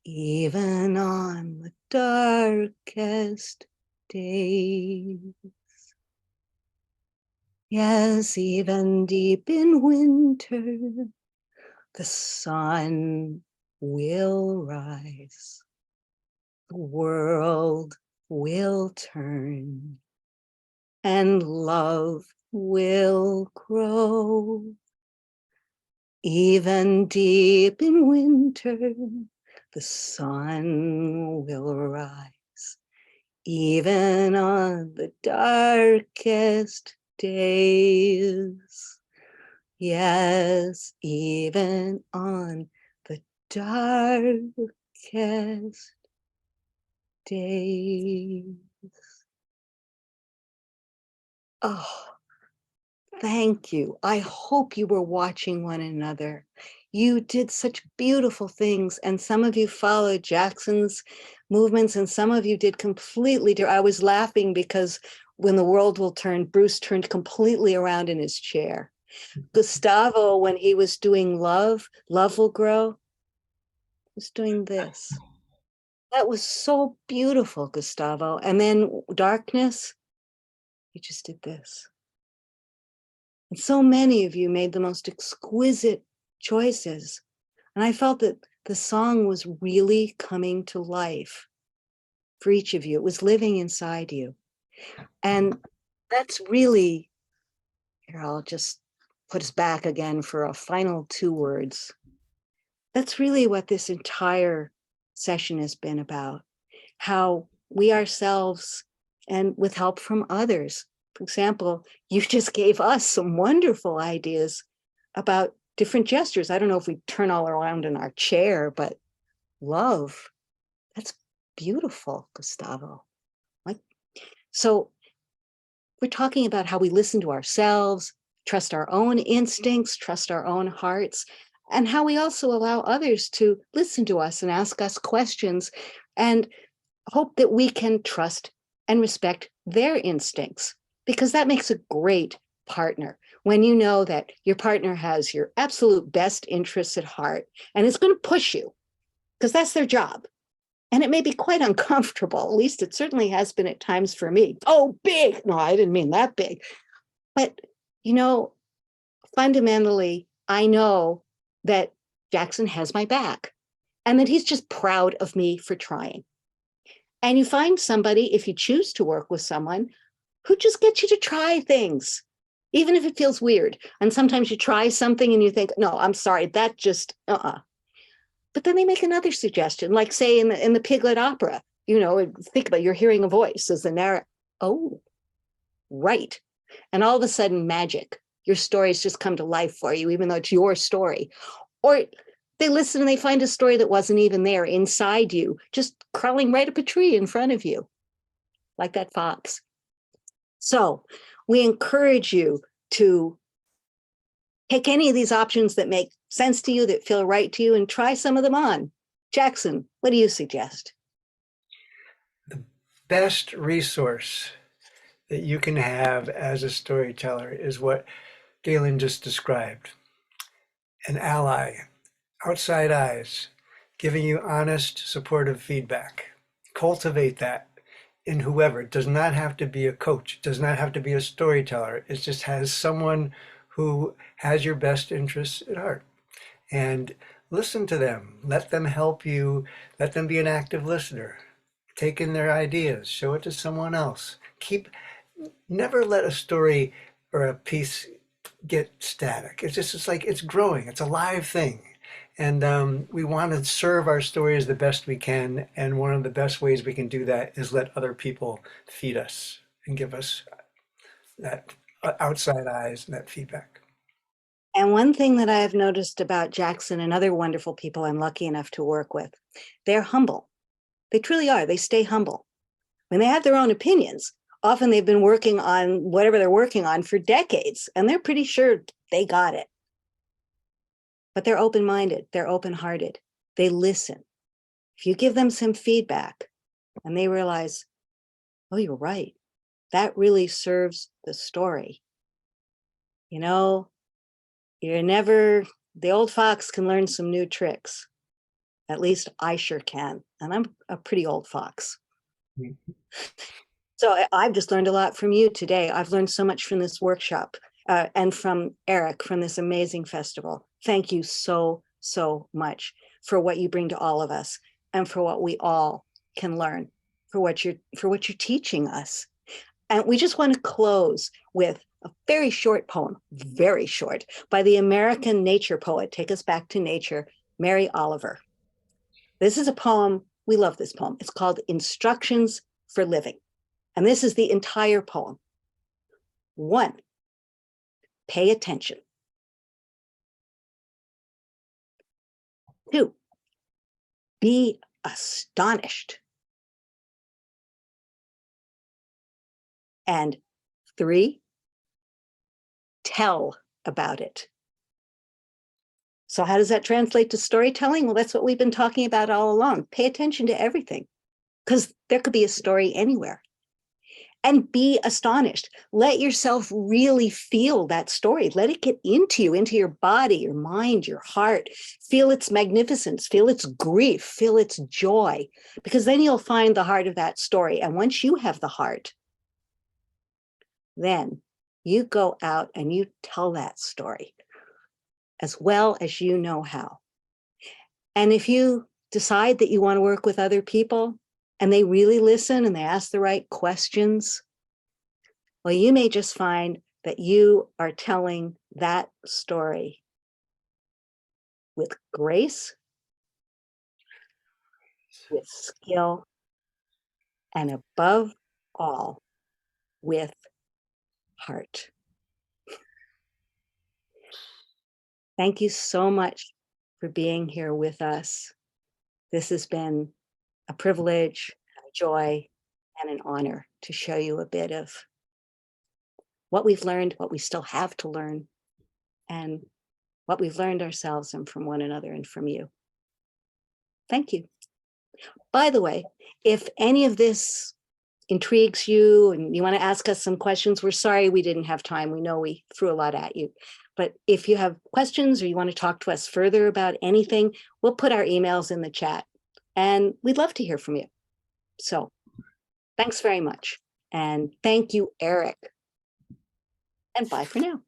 Even on the darkest days. Yes, even deep in winter, the sun will rise. The world will turn and love will grow. Even deep in winter, the sun will rise. Even on the darkest days. Yes, even on the darkest days. Oh, thank you. I hope you were watching one another. You did such beautiful things, and some of you followed Jackson's movements, and some of you did completely different. I was laughing because when the world will turn, Bruce turned completely around in his chair. Gustavo, when he was doing love will grow, was doing this. That was so beautiful, Gustavo. And then darkness, you just did this. And so many of you made the most exquisite choices. And I felt that the song was really coming to life for each of you. It was living inside you. And that's really, here, I'll just put us back again for a final 2 words. That's really what this entire session has been about. How we ourselves, and with help from others, for example, you just gave us some wonderful ideas about different gestures. I don't know if we turn all around in our chair, but love, that's beautiful, Gustavo. Like, so we're talking about how we listen to ourselves, trust our own instincts, trust our own hearts, and how we also allow others to listen to us and ask us questions and hope that we can trust and respect their instincts, because that makes a great partner. When you know that your partner has your absolute best interests at heart and is going to push you, because that's their job. And it may be quite uncomfortable. At least it certainly has been at times for me. Oh, big. No, I didn't mean that big. But, fundamentally, I know that Jackson has my back and that he's just proud of me for trying. And you find somebody, if you choose to work with someone, who just gets you to try things, even if it feels weird. And sometimes you try something and you think, no, I'm sorry, that just, But then they make another suggestion, like say in the Piglet opera, think about, you're hearing a voice as the narrator. Oh, right. And all of a sudden, magic. Your stories just come to life for you, even though it's your story. Or They listen and they find a story that wasn't even there inside you, just crawling right up a tree in front of you, like that fox. So we encourage you to take any of these options that make sense to you, that feel right to you, and try some of them on. Jackson, what do you suggest? The best resource that you can have as a storyteller is what Galen just described. An ally, outside eyes, giving you honest, supportive feedback. Cultivate that in whoever. It does not have to be a coach. It does not have to be a storyteller. It just has someone who has your best interests at heart. And listen to them. Let them help you. Let them be an active listener. Take in their ideas. Show it to someone else. Never let a story or a piece get static. It's like it's growing. It's a live thing. And we want to serve our stories the best we can. And one of the best ways we can do that is let other people feed us and give us that outside eyes and that feedback. And one thing that I have noticed about Jackson and other wonderful people I'm lucky enough to work with, they're humble. They truly are. They stay humble. When they have their own opinions, often they've been working on whatever they're working on for decades, and they're pretty sure they got it. But they're open-minded, they're open-hearted, they listen. If you give them some feedback and they realize, oh, you're right, that really serves the story. You know, the old fox can learn some new tricks. At least I sure can. And I'm a pretty old fox. So I've just learned a lot from you today. I've learned so much from this workshop and from Eric from this amazing festival. Thank you so, so much for what you bring to all of us and for what we all can learn, for what you're teaching us. And we just want to close with a very short poem, very short, by the American nature poet, take us back to nature, Mary Oliver. This is a poem, we love this poem. It's called Instructions for Living. And this is the entire poem. 1, pay attention. 2, be astonished. And 3, tell about it. So how does that translate to storytelling? Well, that's what we've been talking about all along. Pay attention to everything, because there could be a story anywhere. And be astonished. Let yourself really feel that story. Let it get into you, into your body, your mind, your heart. Feel its magnificence, feel its grief, feel its joy, because then you'll find the heart of that story. And once you have the heart, then you go out and you tell that story as well as you know how. And if you decide that you want to work with other people and they really listen and they ask the right questions, well, you may just find that you are telling that story with grace, with skill, and above all, with heart. Thank you so much for being here with us. This has been a privilege, a joy, and an honor to show you a bit of what we've learned, what we still have to learn, and what we've learned ourselves and from one another and from you. Thank you. By the way, if any of this intrigues you and you want to ask us some questions, we're sorry we didn't have time. We know we threw a lot at you. But if you have questions or you want to talk to us further about anything, we'll put our emails in the chat. And we'd love to hear from you. So thanks very much. And thank you, Eric. And bye for now.